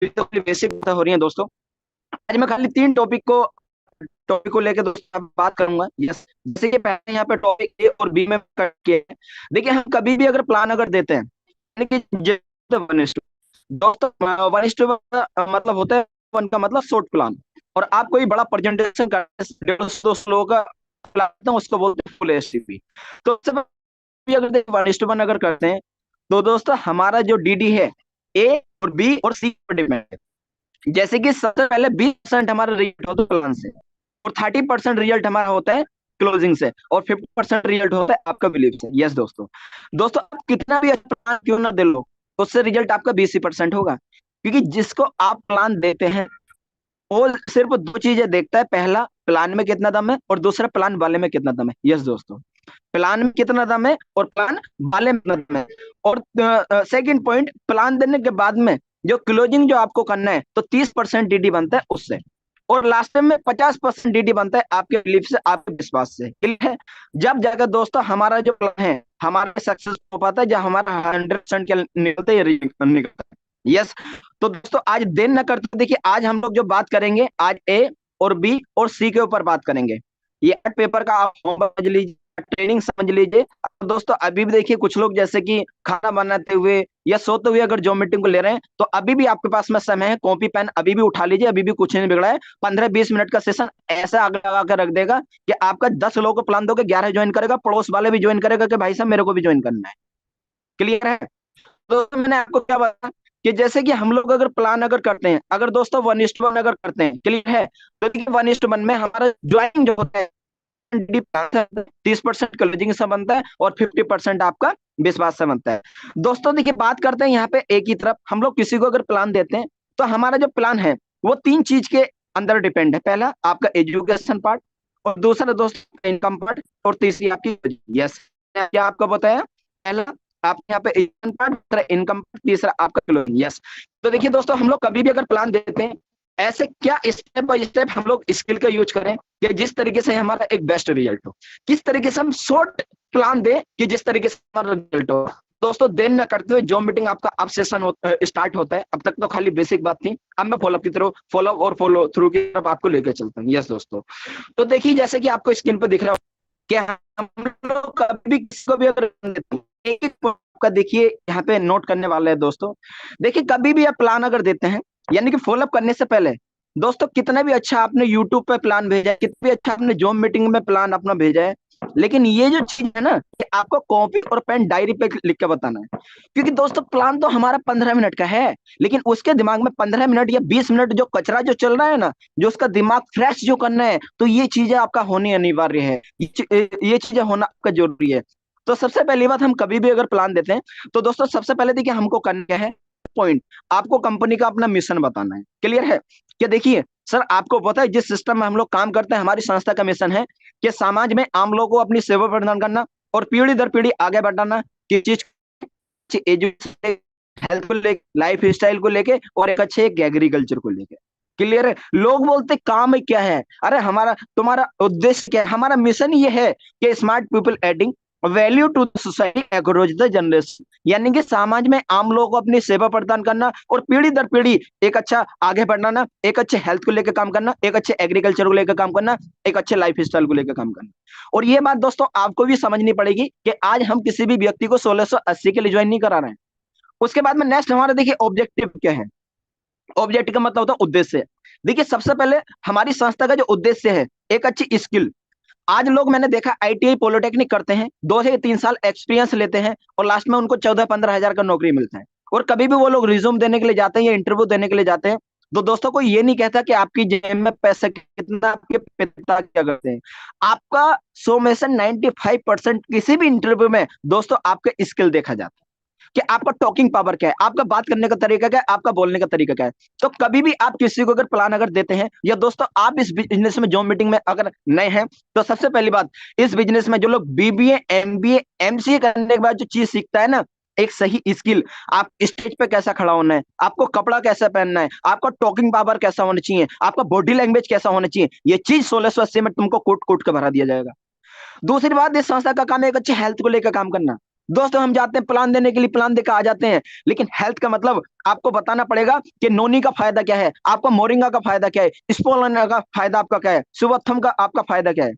तो बेसिक बातें हो रही हैं दोस्तों। आज मैं खाली तीन टॉपिक को लेकर दोस्तों बात करूंगा। यस, जैसे कि पहले यहाँ पे टॉपिक ए और बी में कट किए हैं। देखिए, हम कभी भी अगर प्लान अगर देते हैं, यानी कि वन इज टू, दोस्तों वन इज टू मतलब होता है, वन का मतलब शॉर्ट प्लान। और आप कोई बड़ा प्रेजेंटेशन कर 150-200 का प्लान, उसको बोलते हैं फुल एसटीपी। तो सबसे पहले अगर देखिए वन इज टू वन अगर करते हैं, तो दोस्तों हमारा जो डीडी है, ए और बी और सी पर डिपेंड है। जैसे कि सबसे पहले 20% हमारा रिजल्ट होता है प्लान से, और 30% रिजल्ट हमारा होता है क्लोजिंग से, और 50% रिजल्ट होता है आपका बिलीव से। यस दोस्तों, दोस्तों आप कितना भी अच्छा प्लान क्यों ना दे लो, उससे रिजल्ट आपका 20% होगा। क्योंकि जिसको आप प्लान देते हैं, वो सिर्फ दो चीजें देखता है। पहला, प्लान में कितना दम है, और दूसरा, प्लान वाले में कितना दम है। यस दोस्तों, प्लान में कितना दम है और प्लान वाले में कितना दम है। और सेकंड पॉइंट, प्लान देने के बाद में जो क्लोजिंग जो आपको करना है, तो 30% डीडी बनता है उससे। और लास्ट में 50% डीडी बनता है आपके बिलीफ से, आपके विश्वास से। ठीक है, जब जाकर दोस्तों हमारा जो प्लान है हमारा सक्सेस हो पाता है, जब हमारा 100% के निकलते ही निकलता है। यस, तो दोस्तों आज देर न करते, देखिए आज हम लोग जो बात करेंगे, आज ए और बी और सी के ऊपर बात करेंगे। ये आर्ट पेपर का आप होमवर्क समझ लीजिए, ट्रेनिंग समझ लीजिए। अब दोस्तों अभी भी देखिए, कुछ लोग जैसे कि खाना बनाते हुए या सोते हुए अगर जो मीटिंग को ले रहे हैं, तो अभी भी आपके पास में समय है, कॉपी पेन अभी भी उठा लीजिए, अभी भी कुछ नहीं बिगड़ा है। 15-20 मिनट का सेशन ऐसा आगे लगा कर रख देगा कि आपका 10 लोगों को प्लान दोगे, 11 ज्वाइन करेगा, पड़ोस वाले भी ज्वाइन करेगा कि भाई साहब मेरे को भी ज्वाइन करना है। क्लियर है? तो मैंने आपको क्या बताया कि जैसे कि हम लोग अगर प्लान अगर करते हैं, अगर दोस्तों 1:1 अगर करते हैं, क्लियर है, तो देखिए 1:1 में हमारा ज्वाइनिंग जो होता है 30% क्लोजिंग से बनता है, और 50% आपका विश्वास से बनता है। दोस्तों देखिए, बात करते हैं यहाँ पे एक ही तरफ, हम लोग किसी को अगर प्लान देते हैं, तो हमारा जो प्लान है वो तीन चीज के अंदर डिपेंड है। पहला आपका एजुकेशन पार्ट, और दूसरा दोस्तों इनकम पार्ट, और तीसरी आपकी, यस, क्या आपको बताया, पहला आप यहाँ पे एजुकेशन पार्ट, दूसरा इनकम पार्ट, तीसरा आपका क्लोजिंग। यस, तो देखिए दोस्तों, हम लोग कभी भी अगर प्लान देते हैं, ऐसे क्या स्टेप बाय स्टेप हम लोग स्किल का यूज करें कि जिस तरीके से हमारा एक बेस्ट रिजल्ट हो, किस तरीके से हम शॉर्ट प्लान दें कि जिस तरीके से हमारा रिजल्ट हो। दोस्तों देर न करते हुए, जो मीटिंग आपका अब सेशन स्टार्ट होता है, अब तक तो खाली बेसिक बात थी, अब मैं फॉलो की तरफ, फॉलो और फॉलो थ्रू की तरफ आपको लेकर चलता हूँ। यस दोस्तों, तो देखिए जैसे कि आपको स्क्रीन पर दिख रहा हो कि हम लोग कभी भी किसी को भी अगर एक एक का देखिए यहाँ पे नोट करने वाले हैं दोस्तों। देखिए कभी भी आप प्लान अगर देते हैं, यानी कि फॉलोअप करने से पहले, दोस्तों कितना भी अच्छा आपने यूट्यूब पे प्लान भेजा है, कितना भी अच्छा आपने जूम मीटिंग में प्लान अपना भेजा है, लेकिन ये जो चीज है ना, कि आपको कॉपी और पेन डायरी पे लिख के बताना है। क्योंकि दोस्तों प्लान तो हमारा 15 मिनट का है, लेकिन उसके दिमाग में 15 मिनट या 20 मिनट जो कचरा जो चल रहा है ना, जो उसका दिमाग फ्रेश जो करना है, तो ये चीजें आपका होनी अनिवार्य है, ये चीजें होना आपका जरूरी है। तो सबसे पहली बात, हम कभी भी अगर प्लान देते हैं, तो दोस्तों सबसे पहले देखिए हमको करना क्या है, पॉइंट, आपको कंपनी का अपना मिशन बताना है। क्लियर है? क्या देखिए सर, आपको पता है जिस सिस्टम में हम लोग काम करते हैं, हमारी संस्था का मिशन है कि समाज में आम लोगों को अपनी सेवा प्रदान करना, और पीढ़ी दर पीढ़ी आगे बढ़ाना, किस चीज, एजुकेशन, हेल्थ को लेके, लाइफ स्टाइल को लेके, और एक अच्छे एक एग्रीकल्चर को लेके। क्लियर है? लोग बोलते काम है क्या है, अरे हमारा तुम्हारा उद्देश्य क्या है, हमारा मिशन ये है कि smart people adding value to society across the generation, यानी कि समाज में आम लोगों को अपनी सेवा प्रदान करना, और पीढ़ी दर पीढ़ी एक अच्छा आगे बढ़ाना, एक अच्छे हेल्थ को लेकर काम करना, एक अच्छे एग्रीकल्चर को लेकर काम करना, एक अच्छे लाइफ स्टाइल को लेकर काम करना। और ये बात दोस्तों आपको भी समझनी पड़ेगी कि आज हम किसी भी व्यक्ति को 1680 के लिए ज्वाइन नहीं करा रहे हैं। उसके बाद में नेक्स्ट हमारा देखिए ऑब्जेक्टिव क्या है। ऑब्जेक्टिव का मतलब होता है उद्देश्य। देखिए सबसे पहले हमारी संस्था का जो उद्देश्य है, एक अच्छी स्किल। आज लोग मैंने देखा आईटीआई पॉलिटेक्निक करते हैं, 2 से 3 साल एक्सपीरियंस लेते हैं, और लास्ट में उनको 14-15 हजार का नौकरी मिलता है। और कभी भी वो लोग रिज्यूम देने के लिए जाते हैं या इंटरव्यू देने के लिए जाते हैं, तो दोस्तों को ये नहीं कहता कि आपकी जेब में पैसा कितना, आपके पिता क्या करते हैं। आपका 100 में से 95% किसी भी इंटरव्यू में दोस्तों आपका स्किल देखा जाता है, कि आपका टॉकिंग पावर क्या है, आपका बात करने का तरीका क्या है, आपका बोलने का तरीका क्या है। तो कभी भी आप किसी को अगर प्लान अगर देते हैं, या दोस्तों आप इस बिजनेस में जो मीटिंग में अगर नए हैं, तो सबसे पहली बात, इस बिजनेस में जो लोग बीबीए एमबीए एमसीए करने के बाद जो चीज सीखता है ना, एक सही स्किल, आप स्टेज पे कैसा खड़ा होना है, आपको कपड़ा कैसा पहनना है, आपका टॉकिंग पावर कैसा होना चाहिए, आपका बॉडी लैंग्वेज कैसा होना चाहिए, ये चीज 1680 में तुमको कोट कोट के भरा दिया जाएगा। दूसरी बात, इस संस्था का काम है एक अच्छे हेल्थ को लेकर काम करना। दोस्तों हम जाते हैं प्लान देने के लिए, प्लान देकर आ जाते हैं, लेकिन हेल्थ का मतलब आपको बताना पड़ेगा कि नोनी का फायदा क्या है, आपका मोरिंगा का फायदा क्या है, स्पोलेना का फायदा आपका क्या है, सुवर्थम का आपका फायदा क्या है।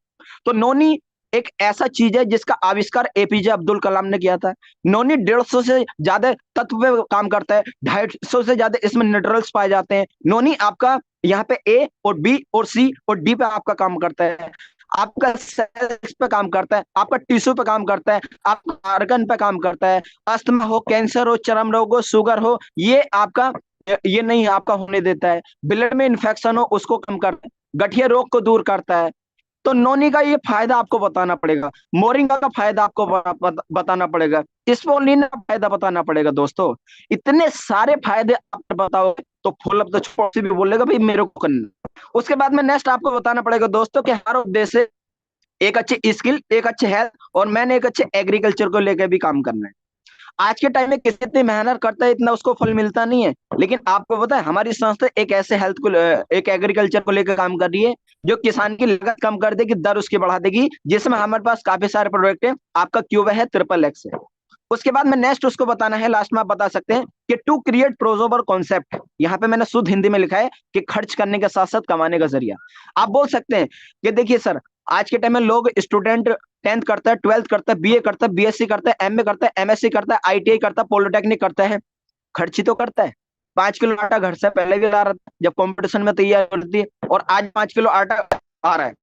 तो नोनी एक ऐसा चीज है जिसका आविष्कार एपीजे अब्दुल कलाम ने किया था। नोनी 150 से ज्यादा तत्व पे काम करता है, 250 से ज्यादा इसमें मिनरल्स पाए जाते हैं। नोनी आपका यहाँ पे ए और बी और सी और डी पे आपका काम करता है, आपका सेल्स पे काम करता है, आपका टिश्यू पे काम करता है, आपका आर्गन पे काम करता है। अस्थमा हो, कैंसर हो, चर्म रोग हो, शुगर हो, ये आपका ये नहीं आपका होने देता है। ब्लड में इन्फेक्शन हो उसको कम करता है, गठिया रोग को दूर करता है। तो नोनी का ये फायदा आपको बताना पड़ेगा, मोरिंगा का फायदा आपको बताना पड़ेगा, स्पोलिना का फायदा बताना पड़ेगा। दोस्तों इतने सारे फायदे आप बताओ तो फुल अप तो छोड़ से भी बोलेगा भाई मेरे को करना। उसके बाद में नेक्स्ट आपको बताना पड़ेगा दोस्तों कि हर उद्देश्य एक अच्छी स्किल, एक अच्छे हेल्थ और मैंने एक अच्छे एग्रीकल्चर को लेकर भी काम करना है। आज के टाइम में किसी इतनी मेहनत करता है इतना उसको फल मिलता नहीं है, लेकिन आपको पता है हमारी संस्था एक ऐसे हेल्थ को एक एग्रीकल्चर को लेकर काम कर रही है जो किसान की लागत कम कर देगी, दर उसकी बढ़ा देगी, जिसमें हमारे पास काफी सारे प्रोडक्ट है। आपका क्यूबा है, ट्रिपल एक्स है। उसके बाद में नेक्स्ट उसको बताना है, लास्ट में आप बता सकते हैं कि टू क्रिएट प्रोजोवर कॉन्सेप्ट, यहाँ पे मैंने शुद्ध हिंदी में लिखा है कि खर्च करने के साथ साथ कमाने का जरिया। आप बोल सकते हैं कि देखिए सर आज के टाइम में लोग स्टूडेंट 10th करता है, 12th करता है, बीए करता है, बीएससी करता है, एमए करता है, एमएससी करता है, आईटीआई करता है, पॉलिटेक्निक करता है, खर्च ही तो करता है। 5 किलो आटा घर से पहले भी ला रहा था जब कंपटीशन में तैयारी होती है, और आज 5 किलो आटा आ रहा है।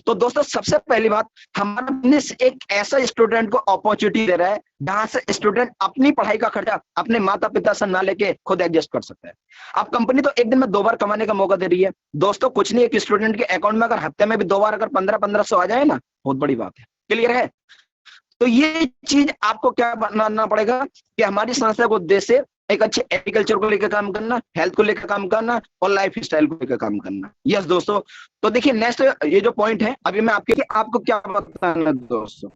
तो दोस्तों सबसे पहली बात, हमारा बिजनेस एक ऐसा स्टूडेंट को अपॉर्चुनिटी दे रहा है जहां से स्टूडेंट अपनी पढ़ाई का खर्चा अपने माता पिता से ना लेके खुद एडजस्ट कर सकता है। अब कंपनी तो एक दिन में 2 बार कमाने का मौका दे रही है। दोस्तों कुछ नहीं, एक स्टूडेंट के अकाउंट में अगर हफ्ते में भी 2 बार अगर 1500 आ जाए ना, बहुत बड़ी बात है। क्लियर है? तो ये चीज आपको क्या बनाना पड़ेगा कि हमारी संस्था का उद्देश्य एक अच्छे एग्रीकल्चर को लेकर काम करना, हेल्थ को लेकर काम करना और लाइफ स्टाइल को लेकर काम करना। यस दोस्तों, तो देखिए नेक्स्ट ये जो पॉइंट है अभी मैं आपको क्या बताना दोस्तों,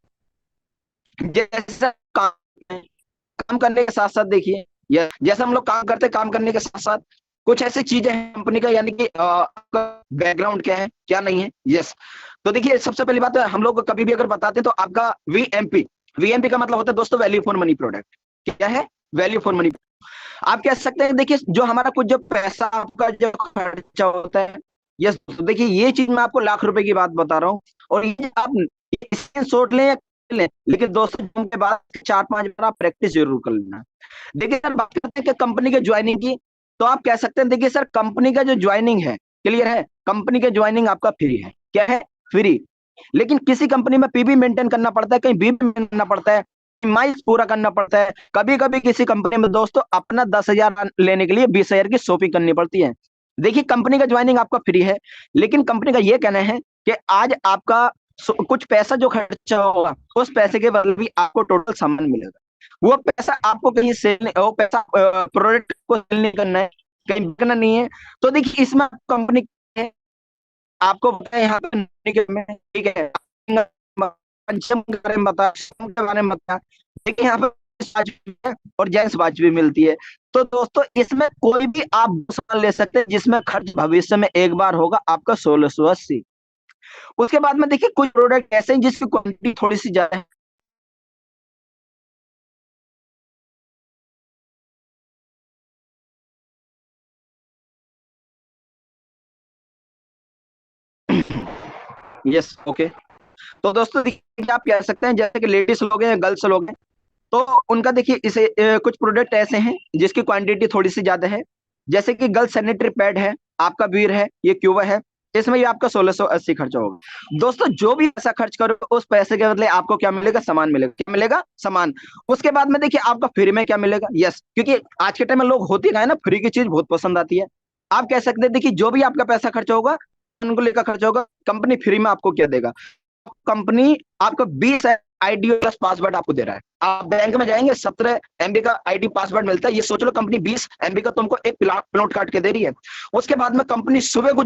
जैसा काम करने के साथ साथ देखिए, जैसे हम लोग काम करते हैं, काम करने के साथ साथ कुछ ऐसी चीजें हैं कंपनी का, यानी कि बैकग्राउंड क्या है क्या नहीं है। यस, तो देखिए सबसे पहली बात है, हम लोग कभी भी अगर बताते हैं तो आपका वीएमपी, वीएमपी का मतलब होता है दोस्तों वैल्यू फॉर मनी प्रोडक्ट। क्या है? Value for money. आप कह सकते हैं देखिए जो हमारा कुछ जो पैसा आपका जो खर्चा होता है, यस देखिए ये चीज मैं आपको लाख रुपए की बात बता रहा हूँ, और ये आप स्क्रीनशॉट लें या लें, लेकिन दोस्तों के बाद 4-5 बार आप प्रैक्टिस जरूर कर लेना। देखिए सर बात करते हैं कि कंपनी के ज्वाइनिंग की, तो आप कह सकते हैं देखिए सर कंपनी का जो ज्वाइनिंग है, क्लियर है, कंपनी के ज्वाइनिंग आपका फ्री है। क्या है? फ्री। लेकिन किसी कंपनी में पीबी मेंटेन करना पड़ता है, कहीं बीबी मेंटेन करना पड़ता है, माइल्स पूरा करना पड़ता है, कभी कभी किसी कंपनी में दोस्तों अपना 10,000 लेने के लिए 20,000 की शॉपिंग करनी पड़ती है। देखिए कंपनी का ज्वाइनिंग आपका फ्री है, लेकिन कंपनी का ये कहना है कि आज आपका कुछ पैसा जो खर्चा होगा उस पैसे के बदले भी आपको टोटल सामान मिलेगा। वो पैसा आपको कहीं सेल, वो पैसा प्रोडक्ट को सेल नहीं करना है, कहीं बिकना नहीं है। तो देखिए इसमें कंपनी आपको बताया यहाँ पे ठीक है, पंचम के बारे में बता, के बारे में बता, देखिए यहाँ पे और जेंट्स वॉच भी मिलती है। तो दोस्तों इसमें कोई भी आप सामान ले सकते हैं जिसमें खर्च भविष्य में एक बार होगा आपका 1680। उसके बाद में देखिए कुछ प्रोडक्ट ऐसे हैं जिसकी क्वांटिटी थोड़ी सी ज्यादा है। Yes okay. तो दोस्तों देखिए आप कह सकते हैं जैसे कि लेडीज लोग हैं, गर्ल्स लोग हैं, तो उनका देखिए इसे कुछ प्रोडक्ट ऐसे हैं जिसकी क्वांटिटी थोड़ी सी ज्यादा है। जैसे कि गर्ल्स सैनिटरी पैड है, आपका वीर है, ये क्यूबा है, इसमें ये आपका 1680 खर्चा होगा। दोस्तों जो भी पैसा खर्च करो उस पैसे के बदले आपको क्या मिलेगा? सामान मिलेगा। क्या मिलेगा? सामान। उसके बाद में देखिए आपका फ्री में क्या मिलेगा? यस, क्योंकि आज के टाइम में लोग होती है ना, फ्री की चीज बहुत पसंद आती है। आप कह सकते हैं देखिए जो भी आपका पैसा खर्चा होगा, उनको लेकर खर्चा होगा, कंपनी फ्री में आपको क्या देगा? कंपनी आपको 20 आईडी प्लस पासवर्ड आपको दे रहा है। आप बैंक में जाएंगे 17 MB का आईडी पासवर्ड मिलता है, ये सोच लो कंपनी 20 MB का तुमको एक प्लॉट काट के दे रही है। उसके बाद में कंपनी सुबह को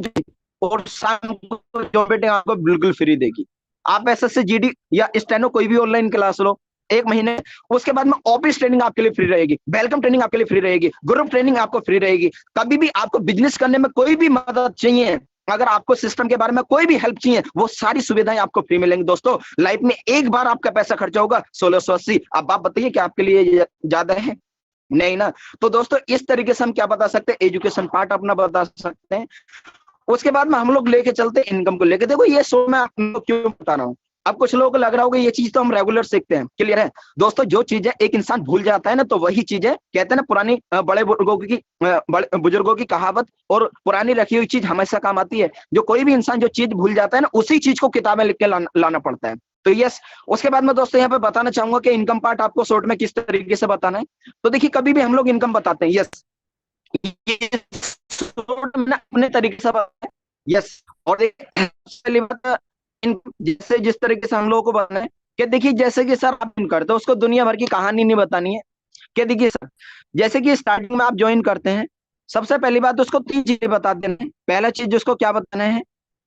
और शाम को जो बेटे आपको बिल्कुल फ्री देगी। आप एसएससी जीडी या स्टेनो कोई भी ऑनलाइन क्लास लो 1 महीने, उसके बाद में ऑफिस ट्रेनिंग आपके लिए फ्री रहेगी, वेलकम ट्रेनिंग आपके लिए फ्री रहेगी, ग्रुप ट्रेनिंग आपको फ्री रहेगी। कभी भी आपको बिजनेस करने में कोई भी मदद चाहिए अगर आपको सिस्टम के बारे में कोई भी हेल्प चाहिए, वो सारी सुविधाएं आपको फ्री मिलेंगी। दोस्तों लाइफ में एक बार आपका पैसा खर्चा होगा 1680। अब आप बताइए कि आपके लिए ज्यादा है? नहीं ना। तो दोस्तों इस तरीके से हम क्या बता सकते हैं, एजुकेशन पार्ट अपना बता सकते हैं। उसके बाद में हम लोग लेके चलते हैं इनकम को लेके। देखो ये शो मैं आपको क्यों बता रहा हूँ, अब कुछ लोगों को लग रहा होगा ये चीज तो हम रेगुलर सीखते हैं, क्लियर है? दोस्तों जो चीजें एक इंसान भूल जाता है ना, तो वही चीजें कहते हैं ना, पुरानी बड़े बुजुर्गों की कहावत और पुरानी रखी हुई चीज हमेशा काम आती है। जो कोई भी इंसान जो चीज भूल जाता है ना, उसी चीज को किताबें लिख के लाना पड़ता है। तो यस, उसके बाद में दोस्तों यहाँ पे बताना चाहूंगा कि इनकम पार्ट आपको शॉर्ट में किस तरीके से बताना है। तो देखिए कभी भी हम लोग इनकम बताते हैं, यस ये शॉर्ट में अपने तरीके से बताते हैं। यस, और पहली बात, जैसे जिस तरीके से हम लोगों को बताना है कि देखिए जैसे कि सर आप करते हो उसको दुनिया भर की कहानी नहीं बतानी है। कि देखिए सर, जैसे कि स्टार्टिंग में आप ज्वाइन करते हैं, सबसे पहली बात उसको तीन चीजें बता देना है। पहला चीज उसको क्या बताना है,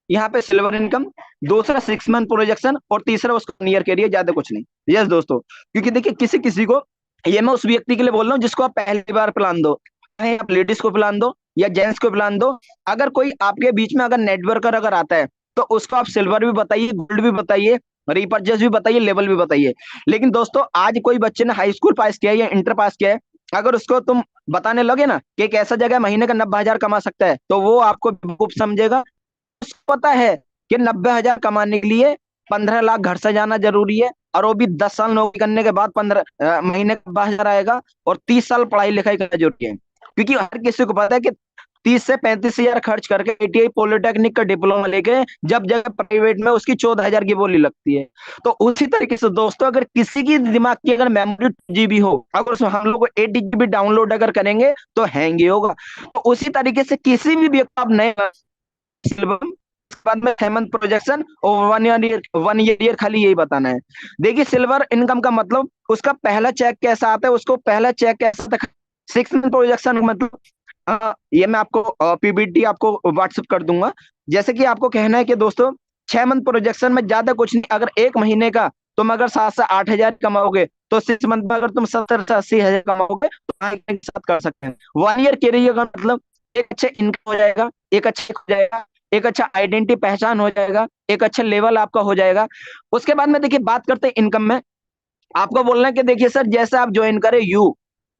यहाँ पे सिल्वर इनकम, दूसरा 6 मंथ प्रोजेक्शन, और तीसरा उसको नियर करिए, ज्यादा कुछ नहीं। यस दोस्तों, क्योंकि देखिए किसी किसी को, ये मैं उस व्यक्ति के लिए बोल रहा हूँ जिसको आप पहली बार प्लान दो, चाहे आप लेडीज को प्लान दो या जेंट्स को प्लान दो। अगर कोई आपके बीच में अगर नेटवर्कर अगर आता है, तो उसको आप सिल्वर भी बताइए, गोल्ड भी बताइए, रिपर्चेस भी बताइए, लेवल भी बताइए। लेकिन दोस्तों आज कोई बच्चे ने हाई स्कूल पास किया है या इंटर पास किया है, अगर उसको तुम बताने लगे ना कि एक ऐसा जगह महीने का 90,000 कमा सकता है, तो वो आपको बेवकूफ समझेगा। उसको पता है कि 90,000 कमाने के लिए 15 लाख घर से जाना जरूरी है, और वो भी 10 साल नौकरी करने के बाद 15 महीने का 12,000 आएगा, और 30 साल पढ़ाई लिखाई करना जरूरी है। क्योंकि हर किसी को पता है कि 30 से 35 हजार खर्च करके आईटीआई पॉलिटेक्निक का डिप्लोमा लेके जब जगह प्राइवेट में उसकी 14,000 की बोली लगती है। तो उसी तरीके से दोस्तों अगर किसी की दिमाग की अगर मेमोरी 2 GB हो, अगर उसमें हम लोग को 8 GB डाउनलोड अगर करेंगे तो हैंग ही होगा। तो उसी तरीके से किसी भी व्यक्ति आप नए बाद में 6 मंथ प्रोजेक्शन और 1 ईयर खाली यही बताना है। देखिए सिल्वर इनकम का मतलब उसका पहला चेक कैसा आता है, उसको पहला चेक कैसा था। 6 मंथ प्रोजेक्शन मतलब ये मैं आपको पीबीटी आपको व्हाट्सएप कर दूंगा। जैसे कि आपको कहना है कि दोस्तों 6 मंथ प्रोजेक्शन में ज्यादा कुछ नहीं, अगर एक महीने का तुम अगर 7 से 8 हजार कमाओगे, तो 6 मंथ में अगर तुम 70 से 80 हजार कमाओगे तो के साथ कर सकते हैं। 1 ईयर करियर का मतलब एक अच्छा इनकम हो जाएगा, एक अच्छा हो जाएगा, एक अच्छा आइडेंटिटी पहचान हो जाएगा, एक अच्छा लेवल आपका हो जाएगा। उसके बाद में देखिए बात करते हैं इनकम में। आपको बोलना है कि देखिए सर जैसे आप ज्वाइन करें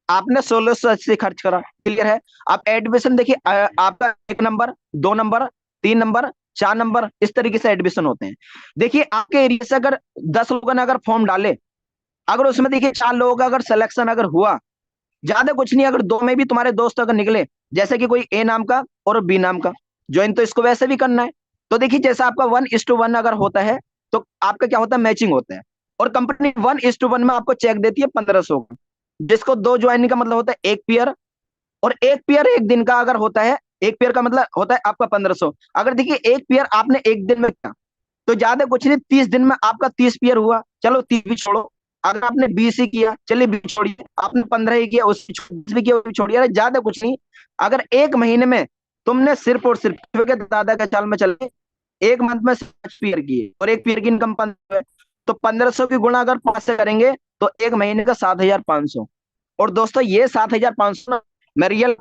आपने 1680 खर्च करा, क्लियर है? आप एडमिशन देखिए आपका 1 नंबर, 2 नंबर, 3 नंबर, 4 नंबर, इस तरीके से एडमिशन होते हैं। देखिए आपके एरिया से अगर 10 लोगों ने अगर फॉर्म डाले, अगर उसमें देखिए 4 लोगों का अगर सिलेक्शन अगर हुआ, ज्यादा कुछ नहीं, अगर 2 में भी तुम्हारे दोस्त अगर निकले, जैसे कि कोई ए नाम का और बी नाम का, ज्वाइन तो इसको वैसे भी करना है। तो देखिए जैसा आपका 1:1 अगर होता है, तो आपका क्या होता है, मैचिंग होता है। और कंपनी 1:1 में आपको चेक देती है 1500 का, जिसको 2 ज्वाइनिंग का मतलब होता है एक पेयर, और एक पेयर एक दिन का अगर होता है, एक पेयर का मतलब होता है आपका 1500। अगर देखिए एक पेयर आपने एक दिन में किया, तो ज्यादा कुछ नहीं, 30 दिन में आपका 30 पेयर हुआ, चलो 30 भी छोड़ो। अगर आपने 20 ही किया, चलिए 20 छोड़िए, आपने 15 ही किया, उससे 20 भी किया, वो भी छोड़िए, अरे ज्यादा कुछ नहीं। अगर एक महीने में तुमने सिर्फ और सिर्फ दादा के चाल में चले, एक मंथ में 5 पेयर किए और एक पेयर की इनकम 15 है, तो 1500 की गुणा अगर 5 से करेंगे तो एक महीने का 7,500। और दोस्तों ये 7,500 ना, मैं रियल,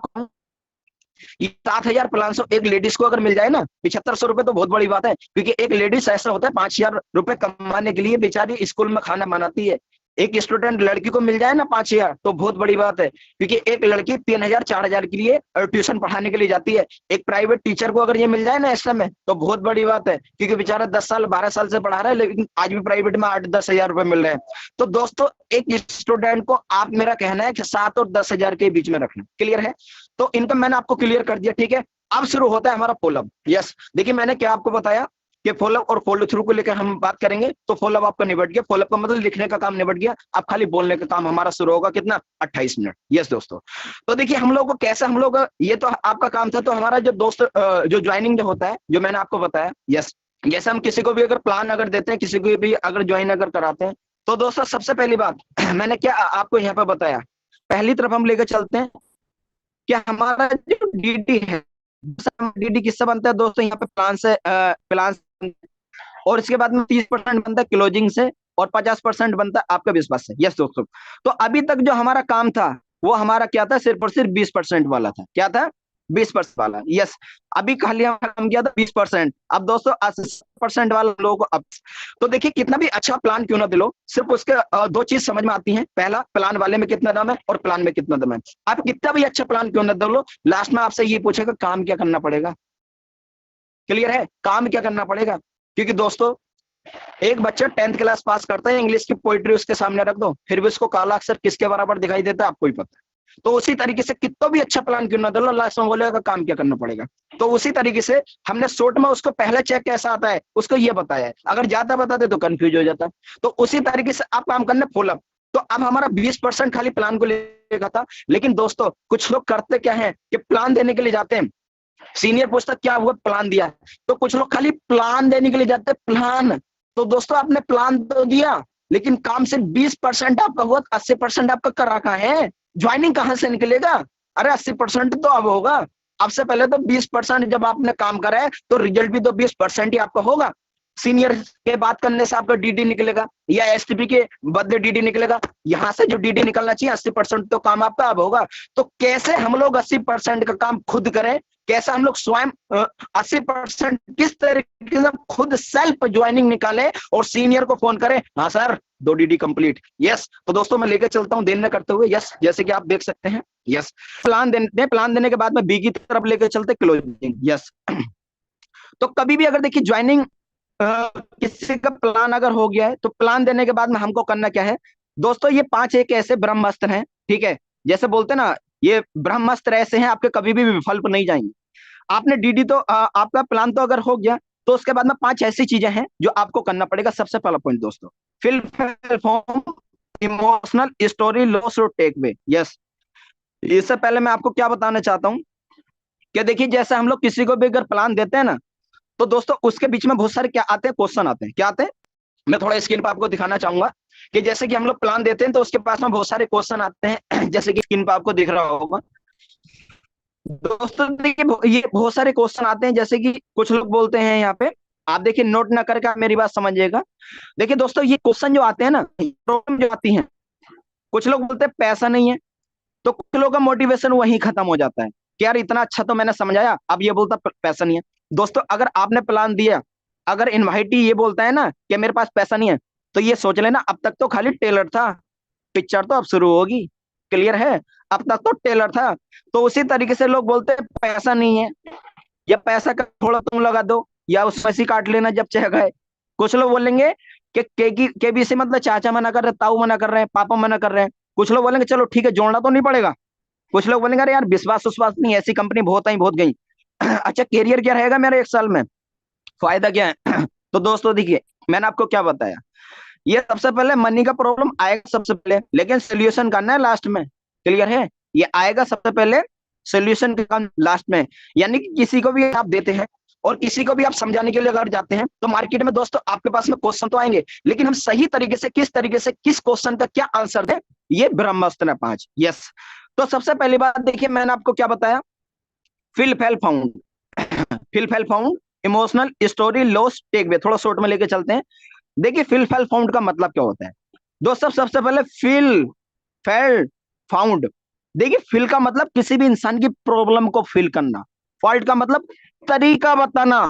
ये 7,500 एक लेडीज को अगर मिल जाए ना, 7500 रुपए तो बहुत बड़ी बात है। क्योंकि एक लेडीज ऐसा होता है 5,000 रुपए कमाने के लिए बेचारी स्कूल में खाना बनाती है। एक स्टूडेंट लड़की को मिल जाए ना 5,000, तो बहुत बड़ी बात है। क्योंकि एक लड़की 3,000 4,000 के लिए ट्यूशन पढ़ाने के लिए जाती है। एक प्राइवेट टीचर को अगर ये मिल जाए ना ऐसा में, तो बहुत बड़ी बात है। क्योंकि बेचारा 10 साल 12 साल से पढ़ा रहा है, लेकिन आज भी प्राइवेट में 8-10 हजार रुपए मिल रहे हैं। तो दोस्तों एक स्टूडेंट को आप, मेरा कहना है कि 7 और 10 हजार के बीच में रखना, क्लियर है? तो इनकम मैंने आपको क्लियर कर दिया, ठीक है? अब शुरू होता है हमारा फॉलोअप। यस, देखिए मैंने क्या आपको बताया कि फॉलोअप और फॉलो थ्रू को लेकर हम बात करेंगे। तो फॉलोअप आपका निबट गया, फॉलोअप का मतलब लिखने का काम निबट गया, अब खाली बोलने का काम हमारा शुरू होगा। कितना? 28 मिनट। यस दोस्तों, तो देखिए हम लोग को कैसे, हम लोग ये तो आपका काम था। तो हमारा जो दोस्त जो ज्वाइनिंग जो होता है, जो मैंने आपको बताया, यस, जैसे हम किसी को भी अगर प्लान अगर देते हैं, किसी को भी अगर ज्वाइन अगर कराते हैं, तो दोस्तों सबसे पहली बात मैंने क्या आपको यहाँ पे बताया, पहली तरफ हम लेकर चलते हैं कि हमारा जो डीडी है, डीडी किससे बनता है दोस्तों, यहाँ पे प्लान से, प्लान से, और इसके बाद में 30% बनता है क्लोजिंग से, और 50% बनता है आपका विश्वास से। यस दोस्तों, तो अभी तक जो हमारा काम था वो हमारा क्या था, सिर्फ और सिर्फ 20% वाला था। क्या था? 20% वाला, यस। अभी खाली हम किया था 20%, अब दोस्तों 80% वाला लोगों को अब। तो देखिए कितना भी अच्छा प्लान क्यों ना दिलो, सिर्फ उसके दो चीज समझ में आती हैं। पहला, प्लान वाले में कितना दम है और प्लान में कितना दम है। आप कितना भी अच्छा प्लान क्यों ना दिलो, लास्ट में आपसे ये पूछेगा काम क्या करना पड़ेगा। क्लियर है, काम क्या करना पड़ेगा। क्योंकि दोस्तों एक बच्चा 10th क्लास पास करता है, इंग्लिश की पोइट्री उसके सामने रख दो, फिर भी उसको काला अक्षर किसके बराबर दिखाई देता है आपको ही पता है। तो उसी तरीके से कितना भी अच्छा प्लान क्यों ना दो, लास्ट में बोलेगा काम क्या करना पड़ेगा। तो उसी तरीके से हमने शॉर्ट में उसको पहला चेक कैसा आता है उसको ये बताया है, अगर ज्यादा बताते तो कंफ्यूज हो जाता। तो उसी तरीके से आप काम करने फुल अप। तो अब हमारा 20% खाली प्लान को लेकर था। लेकिन दोस्तों कुछ लोग करते क्या है कि प्लान देने के लिए जाते हैं, सीनियर पूछता क्या हुआ, प्लान दिया। तो कुछ लोग खाली प्लान देने के लिए जाते हैं, प्लान। तो दोस्तों आपने प्लान तो दिया, लेकिन काम सिर्फ 20% आपका हुआ, 80% आपका कर रखा है। ज्वाइनिंग कहां से निकलेगा। अरे 80% तो अब होगा, अब से पहले तो 20% जब आपने काम करा है तो रिजल्ट भी तो 20% ही आपका होगा। सीनियर के बात करने से आपका डीडी निकलेगा या एसटीपी के बदले डीडी निकलेगा, यहां से जो डीडी निकलना चाहिए 80% तो काम आपका अब होगा। तो कैसे हम लोग 80% का काम खुद करें, कैसा हम लोग स्वयं 80% किस तरीके से खुद सेल्फ ज्वाइनिंग निकालें और सीनियर को फोन करें, हाँ सर 2 DD कंप्लीट, यस। तो दोस्तों मैं लेकर चलता हूं दिन में करते हुए, यस, जैसे कि आप देख सकते हैं, यस। प्लान देने के बाद में बी की तरफ लेकर चलते क्लोजिंग, यस। तो कभी भी अगर देखिए ज्वाइनिंग किसी का प्लान अगर हो गया है तो प्लान देने के बाद में हमको करना क्या है दोस्तों, ये 5 एक ऐसे ब्रह्मास्त्र हैं, ठीक है। जैसे बोलते हैं ना, ये ब्रह्मास्त्र ऐसे हैं आपके कभी भी विफल पर नहीं जाएंगे। आपने डीडी तो आपका प्लान तो अगर हो गया, तो उसके बाद में 5 ऐसी चीजें हैं जो आपको करना पड़ेगा। सबसे पहला पॉइंट दोस्तों, fill form emotional story loss और टेक वे, यस। इससे पहले मैं आपको क्या बताना चाहता हूँ कि देखिए जैसे हम लोग किसी को भी अगर प्लान देते हैं ना, तो दोस्तों उसके बीच में बहुत सारे क्या आते हैं, क्वेश्चन आते हैं। क्या आते हैं, मैं थोड़ा स्क्रीन पर आपको दिखाना चाहूंगा कि जैसे कि हम लोग प्लान देते हैं तो उसके पास में बहुत सारे क्वेश्चन आते हैं जैसे कि स्क्रीन पर आपको दिख रहा होगा दोस्तों। देखिए ये बहुत सारे क्वेश्चन आते हैं, जैसे कि कुछ लोग बोलते हैं यहाँ पे, आप देखिए नोट ना करके आप मेरी बात समझिएगा। देखिए दोस्तों ये क्वेश्चन जो आते हैं ना, प्रॉब्लम जो आती है, कुछ लोग बोलते हैं पैसा नहीं है, तो कुछ लोगों का मोटिवेशन वहीं खत्म हो जाता है कि यार इतना अच्छा तो मैंने समझाया, अब ये बोलता पैसा नहीं है। दोस्तों अगर आपने प्लान दिया, अगर इनवाइटी ये बोलता है ना कि मेरे पास पैसा नहीं है, तो ये सोच लेना अब तक तो खाली टेलर था, पिक्चर तो अब शुरू होगी। क्लियर है, अब तक तो टेलर था। तो उसी तरीके से लोग बोलते हैं पैसा नहीं है, या पैसा का थोड़ा तुम लगा दो, या उस पैसे काट लेना जब चाहे गए। कुछ लोग बोलेंगे कि केबीसी मतलब चाचा मना कर रहे, ताऊ मना कर रहे हैं, पापा मना कर रहे हैं। कुछ लोग बोलेंगे चलो ठीक है जोड़ना तो नहीं पड़ेगा। कुछ लोग बोलेंगे अरे यार विश्वास विश्वास नहीं, ऐसी कंपनी बहुत आई बहुत गई अच्छा कैरियर क्या रहेगा मेरा 1 साल में, फायदा क्या है तो दोस्तों देखिए मैंने आपको क्या बताया, ये सबसे पहले मनी का प्रॉब्लम आएगा सबसे पहले, लेकिन सोल्यूशन करना है लास्ट में। क्लियर है, ये आएगा सबसे पहले, सोल्यूशन का लास्ट में। यानी कि किसी को भी आप देते हैं और किसी को भी आप समझाने के लिए अगर जाते हैं, तो मार्केट में दोस्तों आपके पास में क्वेश्चन तो आएंगे, लेकिन हम सही तरीके से किस क्वेश्चन का क्या आंसर दें, ये ब्रह्मास्त्र है 5, यस। तो सबसे पहली बात देखिए मैंने आपको क्या बताया, fill fail found fill fail found emotional story loss take way, थोड़ा शॉर्ट में लेके चलते हैं। देखिए फिल फेल फाउंड का मतलब क्या होता है दोस्तों, सबसे पहले फिल फेल फाउंड। देखिए फिल का मतलब किसी भी इंसान की प्रॉब्लम को फिल करना, फॉल्ट का मतलब तरीका बताना,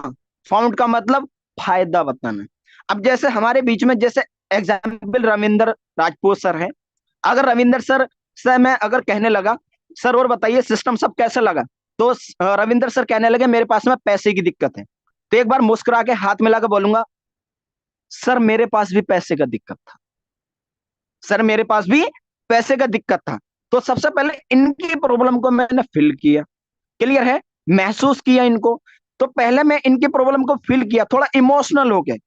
फाउंड का मतलब फायदा बताना। अब जैसे हमारे बीच में जैसे एग्जाम्पल रविंदर राजपूत सर है, अगर रविंदर सर से मैं अगर कहने लगा सर और बताइए सिस्टम सब कैसे लगा, तो रविंदर सर कहने लगे मेरे पास में पैसे की दिक्कत है, तो एक बार मुस्कुरा के हाथ मिला के बोलूंगा सर मेरे पास भी पैसे का दिक्कत था, सर मेरे पास भी पैसे का दिक्कत था। तो सबसे पहले इनकी प्रॉब्लम को मैंने फिल किया, क्लियर है, महसूस किया इनको। तो पहले मैं इनकी प्रॉब्लम को फिल किया थोड़ा इमोशनल हो गए,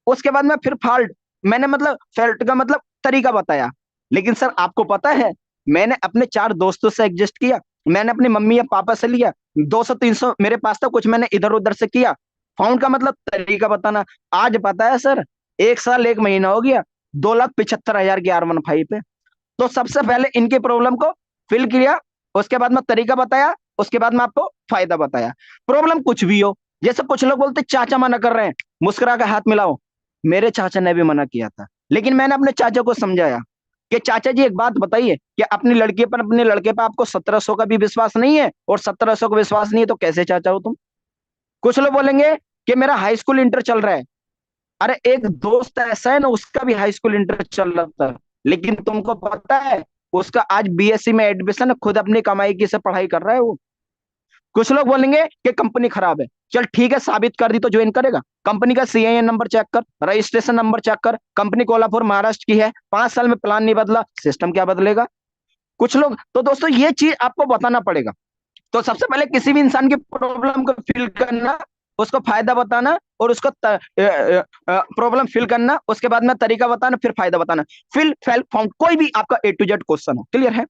उसके बाद में फिर फॉल्ट, मैंने मतलब फेल्ट का मतलब तरीका बताया। लेकिन सर आपको पता है मैंने अपने 4 दोस्तों से एडजस्ट किया, मैंने अपनी मम्मी या पापा से लिया, 200-300 मेरे पास था, कुछ मैंने इधर उधर से किया। फाउंड का मतलब तरीका बताना। आज पता है सर 1 साल 1 महीना हो गया, 2,75,000 की R15 पे। तो सबसे पहले इनकी प्रॉब्लम को फिल किया, उसके बाद में तरीका बताया, उसके बाद में आपको फायदा बताया। प्रॉब्लम कुछ भी हो, जैसे कुछ लोग बोलते चाचा मना कर रहे हैं, मुस्कुरा के हाथ मिलाओ, मेरे चाचा ने भी मना किया था, लेकिन मैंने अपने चाचा को समझाया, कि चाचा जी एक बात बताइए कि अपनी लड़की पर अपने लड़के पर आपको 1700 का भी विश्वास नहीं है और 1700 का विश्वास नहीं है तो कैसे चाचा हो तुम? कुछ लोग बोलेंगे कि मेरा हाई स्कूल इंटर चल रहा है। अरे एक दोस्त ऐसा है ना, उसका भी हाई स्कूल इंटर चल रहा था, लेकिन तुमको पता है उसका आज बीएससी में एडमिशन खुद अपनी कमाई की से पढ़ाई कर रहा है वो। कुछ लोग बोलेंगे कि कंपनी खराब है। चल ठीक है, साबित कर दी तो ज्वाइन करेगा? कंपनी का सीआईएन नंबर चेक कर, रजिस्ट्रेशन नंबर चेक कर, कंपनी कोल्हापुर महाराष्ट्र की है, 5 साल में प्लान नहीं बदला, सिस्टम क्या बदलेगा? कुछ लोग तो दोस्तों ये चीज आपको बताना पड़ेगा। तो सबसे पहले किसी भी इंसान की प्रॉब्लम को फील करना, उसको फायदा बताना और उसको प्रॉब्लम फील करना, उसके बाद में तरीका बताना, फिर फायदा बताना। फिल फेल फाउंड, कोई भी आपका ए टू जेड क्वेश्चन हो, क्लियर है?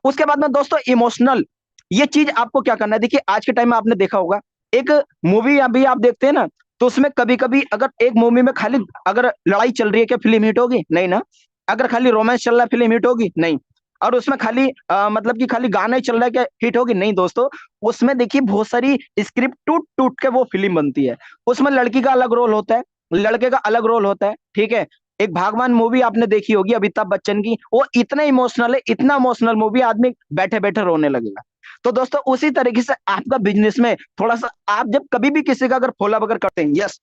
उसके बाद में दोस्तों इमोशनल, ये चीज आपको क्या करना है, देखिए आज के टाइम में आपने देखा होगा एक मूवी अभी आप देखते हैं ना, तो उसमें कभी कभी अगर एक मूवी में खाली अगर लड़ाई चल रही है क्या फिल्म हिट होगी? नहीं ना। अगर खाली रोमांस चल रहा है फिल्म हिट होगी? नहीं। और उसमें खाली मतलब कि खाली गाना ही चल रहा है क्या हिट होगी? नहीं दोस्तों। उसमें देखिए बहुत सारी स्क्रिप्ट टूट टूट के वो फिल्म बनती है। उसमें लड़की का अलग रोल होता है, लड़के का अलग रोल होता है, ठीक है? एक भागवान मूवी आपने देखी होगी अमिताभ बच्चन की, वो इतना इमोशनल है, इतना इमोशनल मूवी, आदमी बैठे बैठे रोने लगेगा। तो दोस्तों उसी तरीके से आपका बिजनेस में थोड़ा सा आप जब कभी भी किसी का अगर फॉलोअप अगर करते हैं, यस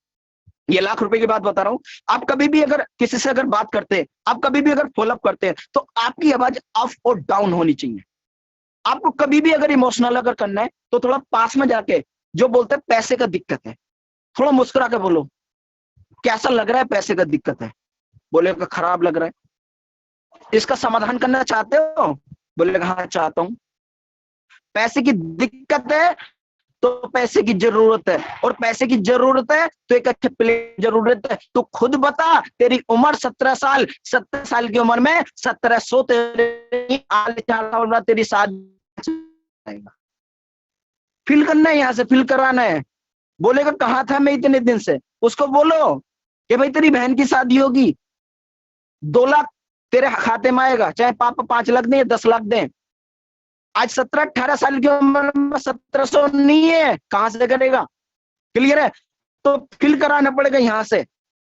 ये लाख रुपए की बात बता रहा हूं, आप कभी भी अगर किसी से अगर बात करते हैं, आप कभी भी अगर फॉलोअप करते हैं, तो आपकी आवाज अप और डाउन होनी चाहिए। आपको कभी भी अगर इमोशनल अगर करना है तो थोड़ा पास में जाके जो बोलते हैं पैसे का दिक्कत है, थोड़ा मुस्कुरा के बोलो कैसा लग रहा है, पैसे का दिक्कत है, बोलेगा खराब लग रहा है। इसका समाधान करना चाहते हो? बोलेगा हाँ चाहता हूं। पैसे की दिक्कत है तो पैसे की जरूरत है, और पैसे की जरूरत है तो एक अच्छे प्लेन जरूरत है। तो खुद बता, तेरी उम्र 17 साल, 17 साल की उम्र में 1700 तेरे 4 साल तेरी शादी, फिल करना है, यहाँ से फिल कराना है। बोलेगा कहाँ था मैं इतने दिन से, उसको बोलो कि भाई तेरी बहन की शादी होगी, 2 लाख तेरे खाते में आएगा, चाहे पापा 5 लाख दें या 10 लाख दें। आज 17-18 साल की उम्र में 1700 नहीं है, कहां से करेगा? क्लियर है? तो फिल कराना पड़ेगा, यहाँ से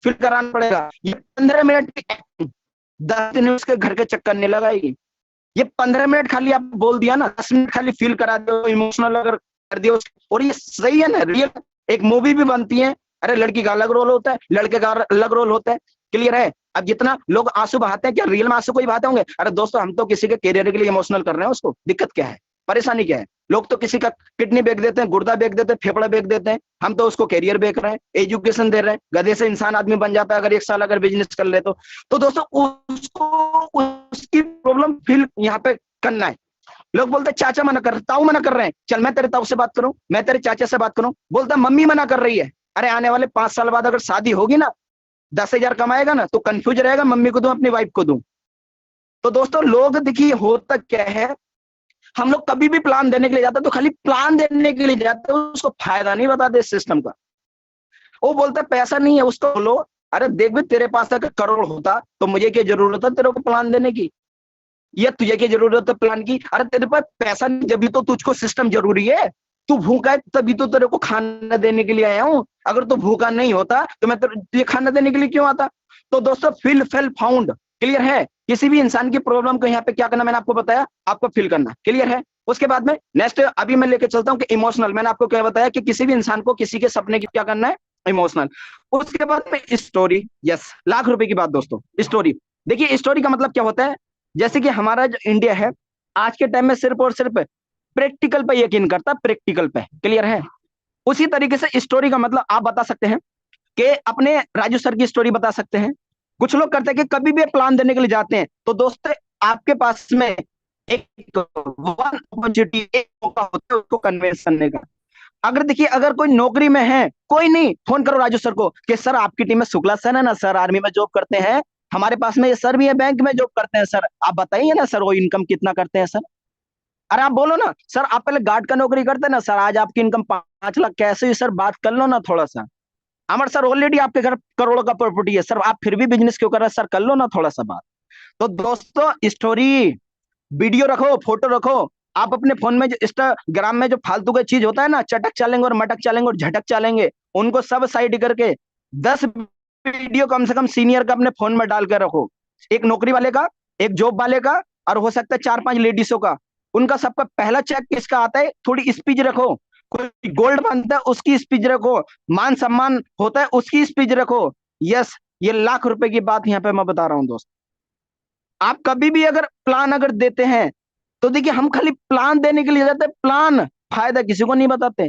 फिल कराना पड़ेगा। ये 15 मिनट की एक्टिंग 10 दिन उसके घर के चक्कर नहीं लगाएगी। ये 15 मिनट खाली आप बोल दिया ना, 10 मिनट खाली फील करा दो, इमोशनल अगर कर दिया और ये सही है ना, रियल एक मूवी भी बनती है। अरे लड़की का अलग रोल होता है, लड़के का अलग रोल होता है, क्लियर है? अब जितना लोग आंसू बहाते हैं, क्या रियल में आंसू कोई बहाते होंगे? अरे दोस्तों हम तो किसी के करियर के लिए इमोशनल कर रहे हैं, उसको दिक्कत क्या है, परेशानी क्या है? लोग तो किसी का किडनी बेच देते हैं, गुर्दा बेच देते हैं, फेफड़ा बेच देते हैं, हम तो उसको करियर बेच रहे हैं, एजुकेशन दे रहे हैं। गधे से इंसान आदमी बन जाता है अगर 1 साल अगर बिजनेस कर ले तो दोस्तों उसको उसकी प्रॉब्लम फील यहाँ पे करना है। लोग बोलते चाचा मना कर, ताऊ मना कर रहे हैं, चल मैं तेरे ताऊ से बात करूं, मैं तेरे चाचा से बात करूं। बोलता मम्मी मना कर रही है। अरे आने वाले 5 साल बाद अगर शादी होगी ना, 10,000 कमाएगा ना, तो कंफ्यूज रहेगा मम्मी को दूं अपनी वाइफ को दूं। तो दोस्तों लोग देखिए होता क्या है, हम लोग कभी भी प्लान देने के लिए जाते हैं तो खाली प्लान देने के लिए जाते हैं, उसको फायदा नहीं बताते सिस्टम का। वो बोलता पैसा नहीं है, उसको बोलो अरे देख भी तेरे पास अगर करोड़ होता तो मुझे क्या जरूरत है तेरे को प्लान देने की, ये तुझे क्या जरूरत है प्लान की? अरे तेरे पास पैसा नहीं, जब भी तो तुझको सिस्टम जरूरी है। तू भूखा है तभी तो तेरे को खाना देने के लिए आया हूं, अगर तू भूखा नहीं होता तो मैं तुझे खाना देने के लिए क्यों आता? तो दोस्तों फिल फेल फाउंड, क्लियर है? किसी भी इंसान की प्रॉब्लम को यहाँ पे क्या करना, मैंने आपको बताया, आपको फिल करना, क्लियर है? उसके बाद में नेक्स्ट अभी मैं लेके चलता हूँ कि इमोशनल, मैंने आपको क्या बताया कि किसी भी इंसान को किसी के सपने की क्या करना है, इमोशनल। उसके बाद में स्टोरी, यस लाख रुपए की बात दोस्तों, स्टोरी। देखिए स्टोरी का मतलब क्या होता है, जैसे कि हमारा जो इंडिया है आज के टाइम में सिर्फ और सिर्फ प्रैक्टिकल पे यकीन करता, प्रैक्टिकल पे, क्लियर है? उसी तरीके से स्टोरी का मतलब आप बता सकते हैं कि अपने राजू सर की स्टोरी बता सकते हैं। कुछ लोग करते हैं कि कभी भी प्लान देने के लिए जाते हैं तो दोस्तों आपके पास में एक वन अपॉर्चुनिटी, एक मौका होता है उसको कन्विंस करने का। अगर देखिए अगर कोई नौकरी में है, कोई नहीं, फोन करो राजू सर को कि सर आपकी टीम में शुक्ला सर है ना, सर आर्मी में जॉब करते हैं, हमारे पास में ये सर भी है बैंक में जॉब करते हैं, सर आप बताइए ना सर वो इनकम कितना करते हैं सर। अरे आप बोलो ना सर आप पहले गार्ड का नौकरी करते हैं ना सर, आज आपकी इनकम 5 लाख कैसे हुई सर, बात कर लो ना थोड़ा सा। अमर सर ऑलरेडी आपके घर करोड़ों का प्रॉपर्टी है सर, आप फिर भी बिजनेस क्यों कर रहे हैं सर, कर लो ना थोड़ा सा बात। तो दोस्तों स्टोरी, वीडियो रखो, फोटो रखो। आप अपने फोन में जो इंस्टाग्राम में जो फालतू का चीज होता है ना, चटक चलेंगे और मटक चलेंगे और झटक चलेंगे, उनको सब साइड करके 10 वीडियो कम से कम सीनियर का अपने फोन में डाल के रखो। एक नौकरी वाले का, एक जॉब वाले का, और हो सकता है 4-5 लेडीजों का। उनका सबका पहला चेक किसका आता है? थोड़ी स्पीच रखो। कोई गोल्ड बनता है उसकी स्पीच रखो, मान सम्मान होता है उसकी स्पीच रखो। यस, ये लाख रुपए की बात यहाँ पे मैं बता रहा हूँ दोस्त। आप कभी भी अगर प्लान अगर देते हैं, तो देखिए हम खाली प्लान देने के लिए जाते हैं, प्लान फायदा किसी को नहीं बताते।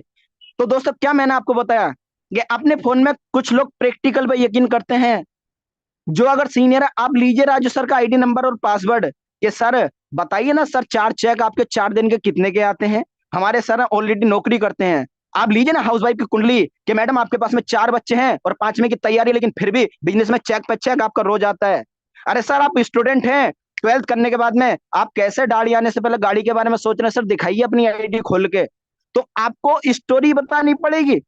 तो दोस्तों क्या मैंने आपको बताया कि अपने फोन में कुछ लोग प्रैक्टिकल पे यकीन करते हैं। जो अगर सीनियर है, आप लीजिए राजू सर का आईडी नंबर और पासवर्ड, कि सर बताइए ना सर, 4 चेक आपके 4 दिन के कितने के आते हैं? हमारे सर ऑलरेडी नौकरी करते हैं। आप लीजिए ना हाउस वाइफ की कुंडली, कि मैडम आपके पास में 4 बच्चे हैं और 5वीं की तैयारी, लेकिन फिर भी बिजनेस में चेक पे चेक आपका रोज आता है। अरे सर आप स्टूडेंट हैं, 12th करने के बाद में आप कैसे गाड़ी आने से पहले गाड़ी के बारे में सोच रहे हैं? सर दिखाइए अपनी आईडी खोल के। तो आपको स्टोरी बतानी पड़ेगी।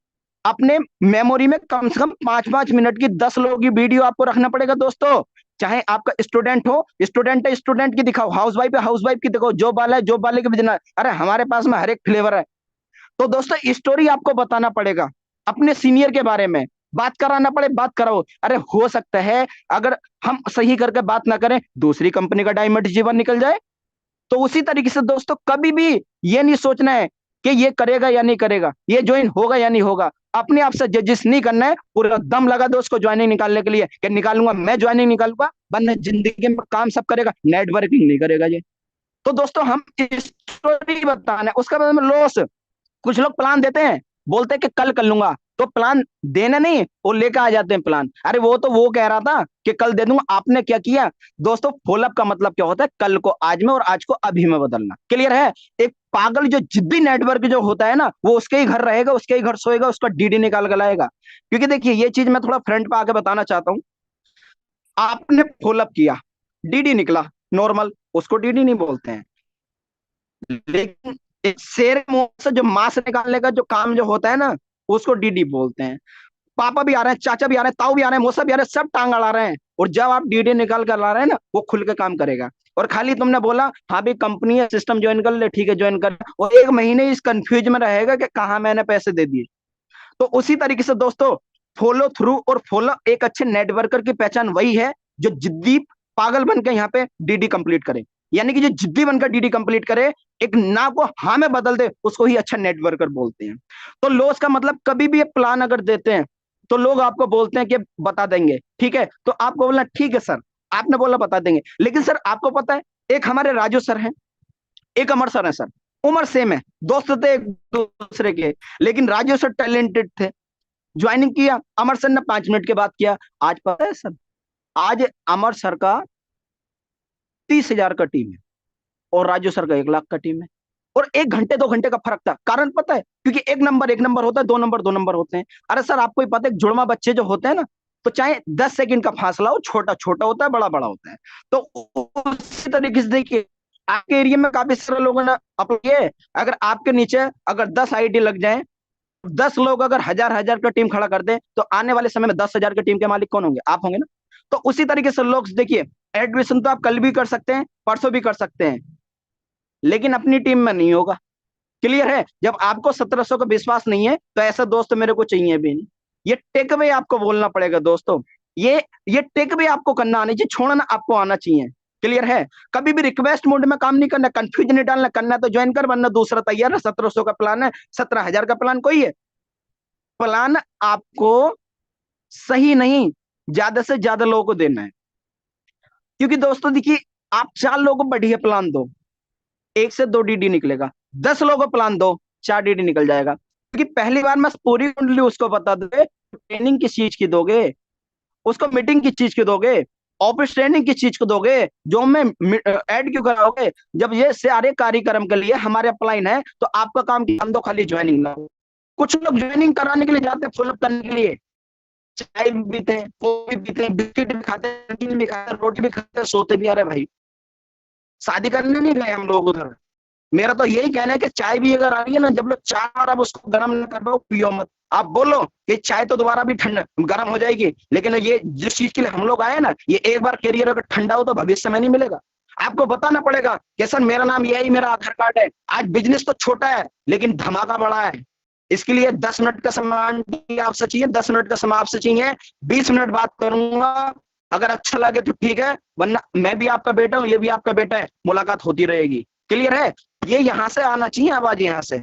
अपने मेमोरी में कम से कम 5-5 मिनट की 10 लोगों की वीडियो आपको रखना पड़ेगा दोस्तों। चाहे आपका स्टूडेंट हो, स्टूडेंट है स्टूडेंट की दिखाओ, हाउस वाइफ है हाउस वाइफ की दिखाओ, जॉब वाला है जॉब वाले की भी देना। अरे हमारे पास में हर एक फ्लेवर है। तो दोस्तों स्टोरी आपको बताना पड़ेगा, अपने सीनियर के बारे में बात कराना पड़े, बात कराओ। अरे हो सकता है अगर हम सही करके बात ना करें, दूसरी कंपनी का डायमंड जीवन निकल जाए। तो उसी तरीके से दोस्तों कभी भी ये नहीं सोचना है कि ये करेगा या नहीं करेगा, ये ज्वाइन होगा या नहीं होगा। अपने आप से जजिस नहीं करना है, पूरा दम लगा दो उसको ज्वाइनिंग निकालने के लिए, कि निकालूंगा मैं, ज्वाइनिंग निकालूंगा, वरना जिंदगी में काम सब करेगा, नेटवर्किंग नहीं करेगा ये। तो दोस्तों हम स्टोरी बताना है, उसका मतलब लॉस। कुछ लोग प्लान देते हैं, बोलते हैं कि कल कर लूंगा, तो प्लान देना नहीं, वो लेकर आ जाते हैं प्लान। अरे वो तो वो कह रहा था कि कल दे दूंगा, आपने क्या किया? दोस्तों फॉलोअप का मतलब क्या होता है? कल को आज में और आज को अभी में बदलना। क्लियर है? एक पागल जो जिद्दी नेटवर्क जो होता है ना, वो उसके ही घर रहेगा, उसके ही घर सोएगा, उसका डीडी निकाल कर लाएगा। क्योंकि देखिए ये चीज मैं थोड़ा फ्रंट पे आके बताना चाहता हूँ। आपने फॉलोअप किया, डीडी निकला नॉर्मल, उसको डीडी नहीं बोलते हैं। लेकिन एक शेर मुंह से जो मांस निकालने का जो काम जो होता है ना, उसको डीडी बोलते हैं। पापा भी आ रहे हैं, चाचा भी आ रहे हैं, ताऊ भी आ रहे हैं, मौसा भी आ रहे हैं, सब टांग अड़ा रहे हैं, और जब आप डीडी निकाल कर ला रहे हैं ना, वो खुल के काम करेगा। और खाली तुमने बोला हाँ भी कंपनी है, सिस्टम ज्वाइन कर ले, ठीक है ज्वाइन कर, और 1 महीने इस कंफ्यूज में रहेगा कि कहाँ मैंने पैसे दे दिए। तो उसी तरीके से दोस्तों फॉलो थ्रू और फॉलो, एक अच्छे नेटवर्कर की पहचान वही है जो जिद्दी पागल बनकर यहाँ पे डीडी कंप्लीट करे। यानी कि जो जिद्दी बनकर डीडी कंप्लीट करे, एक ना को हाँ में बदल दे, उसको ही अच्छा नेटवर्कर बोलते हैं। तो लॉस का मतलब, कभी भी ये प्लान अगर देते हैं तो लोग आपको बोलते हैं कि बता देंगे, ठीक है, तो आपको बोलना ठीक है सर, आपने बोला बता देंगे। लेकिन सर आपको पता है, एक हमारे राजू सर हैं, एक अमर सर है सर, उम्र सेम है, दोस्त थे एक दूसरे के, लेकिन राजू सर टैलेंटेड थे। ज्वाइनिंग किया, अमर सर ने 5 मिनट के बाद किया। आज पता है सर, आज अमर सर का 30,000 का टीम है, और राजू सर का 1 लाख का टीम है। और 1 घंटे 2 घंटे का फर्क था, कारण पता है? क्योंकि एक नंबर होता है, 2 नंबर 2 नंबर होते हैं। अरे सर आपको ही पता है, जुड़वा बच्चे जो होते हैं ना, तो चाहे 10 सेकंड का फासला हो, छोटा छोटा होता है, बड़ा बड़ा होता है। तो उसी तरीके से देखिए, आपके एरिया में काफी सारे लोगों ने अप्लाई, अगर आपके नीचे अगर 10 आईडी लग जाए, 10 लोग अगर 1,000 1,000 का टीम खड़ा कर दे, तो आने वाले समय में 10,000 के टीम के मालिक कौन होंगे? आप होंगे ना। तो उसी तरीके से लोग देखिए, एडमिशन तो आप कल भी कर सकते हैं, परसों भी कर सकते हैं, लेकिन अपनी टीम में नहीं होगा। क्लियर है? जब आपको 1700 का विश्वास नहीं है, तो ऐसा दोस्त मेरे को चाहिए भी नहीं। ये टेक वे आपको बोलना पड़ेगा दोस्तों। ये टेक वे आपको करना आना चाहिए, छोड़ना आपको आना चाहिए। क्लियर है? कभी भी रिक्वेस्ट मोड में काम नहीं करना, कंफ्यूजन नहीं डालना, करना है तो ज्वाइन कर, वरना दूसरा तैयार है। 1700 का प्लान है, 17,000 का प्लान कोई है। प्लान आपको सही नहीं, ज्यादा से ज्यादा लोगों को देना है। क्योंकि दोस्तों देखिए, आप 4 लोगों को बढ़िया प्लान दो, 1 से 2 डीडी निकलेगा। 10 लोगों को प्लान दो, 4 डीडी निकल जाएगा। क्योंकि पहली बार में पूरी कुंडली उसको बता दोगे, ट्रेनिंग किस चीज की दोगे, उसको मीटिंग किस चीज की दोगे, ऑफिस ट्रेनिंग किस चीज को दोगे, जो में ऐड क्यों कराओगे? जब ये सारे कार्यक्रम के लिए हमारे अपलाइन है, तो आपका काम हम दो, खाली ज्वाइनिंग ना हो। कुछ लोग ज्वाइनिंग कराने के लिए जाते हैं, फॉलोअप करने के लिए, चाय भी पीते हैं, कॉफी भी पीते हैं, बिस्किट भी खाते हैं, नमकीन भी खाते हैं, रोटी भी खाते हैं, सोते भी। अरे भाई शादी करने नहीं गए हम लोग उधर। मेरा तो यही कहना है कि चाय भी अगर आ रही है ना, जब लोग चाय और आप उसको गर्म न कर पाओ, पियो मत। आप बोलो कि चाय तो दोबारा भी ठंडा गर्म हो जाएगी, लेकिन ये जिस चीज के लिए हम लोग आए ना, ये एक बार कैरियर अगर ठंडा हो तो भविष्य में नहीं मिलेगा। आपको बताना पड़ेगा कि सर मेरा नाम यही, मेरा आधार कार्ड है। आज बिजनेस तो छोटा है, लेकिन धमाका बड़ा है। इसके लिए 10 मिनट का समय आपसे चाहिए, 10 मिनट का समय आपसे चाहिए। 20 मिनट बात करूंगा, अगर अच्छा लगे तो ठीक है, वरना मैं भी आपका बेटा हूं, ये भी आपका बेटा है, मुलाकात होती रहेगी। क्लियर है? ये यहां से आना चाहिए आवाज, यहां से।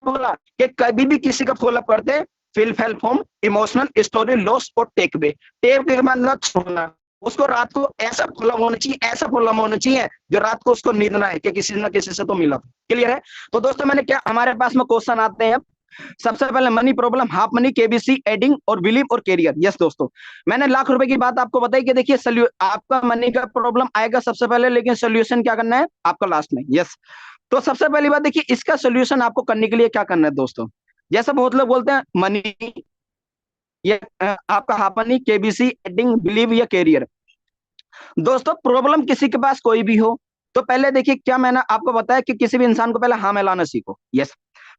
बोला कि कभी भी किसी का फॉलोअप करते हैं, fill fail form emotional story loss और टेक वे। टेक के मतलब छोड़ना, उसको रात को ऐसा फॉलोअप होना चाहिए, ऐसा फॉलोअप होना चाहिए जो रात को उसको नींद ना है कि किसी न किसी से तो मिला। क्लियर है? तो दोस्तों मैंने क्या, हमारे पास में क्वेश्चन आते हैं अब। सबसे पहले money problem, half money, KBC, adding और बिलीव और कैरियर। यस दोस्तों, मैंने लाख रुपए की बात आपको बताई कि देखिए आपका मनी का प्रॉब्लम आएगा सबसे पहले, लेकिन सोल्यूशन क्या करना है आपका लास्ट में। यस, तो सबसे पहली बात देखिए, इसका सोल्यूशन आपको करने के लिए क्या करना है दोस्तों। जैसा बहुत लोग बोलते हैं मनी, ये आपका half money, KBC, adding, believe या कैरियर। दोस्तों प्रॉब्लम किसी के पास कोई भी हो, तो पहले देखिए क्या मैंने आपको बताया कि किसी भी इंसान को पहले हाँ मिलाना सीखो। यस,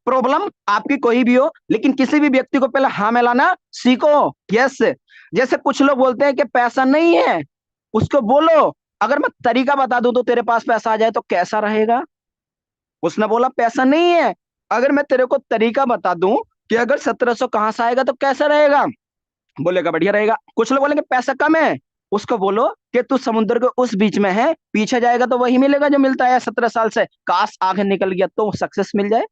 प्रॉब्लम आपकी कोई भी हो, लेकिन किसी भी व्यक्ति को पहले हाँ मिलाना सीखो। यस, जैसे कुछ लोग बोलते हैं कि पैसा नहीं है, उसको बोलो अगर मैं तरीका बता दूं तो तेरे पास पैसा आ जाए तो कैसा रहेगा। उसने बोला पैसा नहीं है, अगर मैं तेरे को तरीका बता दूं कि अगर 1700 कहां से आएगा तो कैसा रहेगा, बोलेगा बढ़िया रहेगा। कुछ लोग बोलेंगे पैसा कम है, उसको बोलो कि तू समुद्र के उस बीच में है, पीछे जाएगा तो वही मिलेगा जो मिलता है 17 साल से, काश आगे निकल गया तो सक्सेस मिल जाए।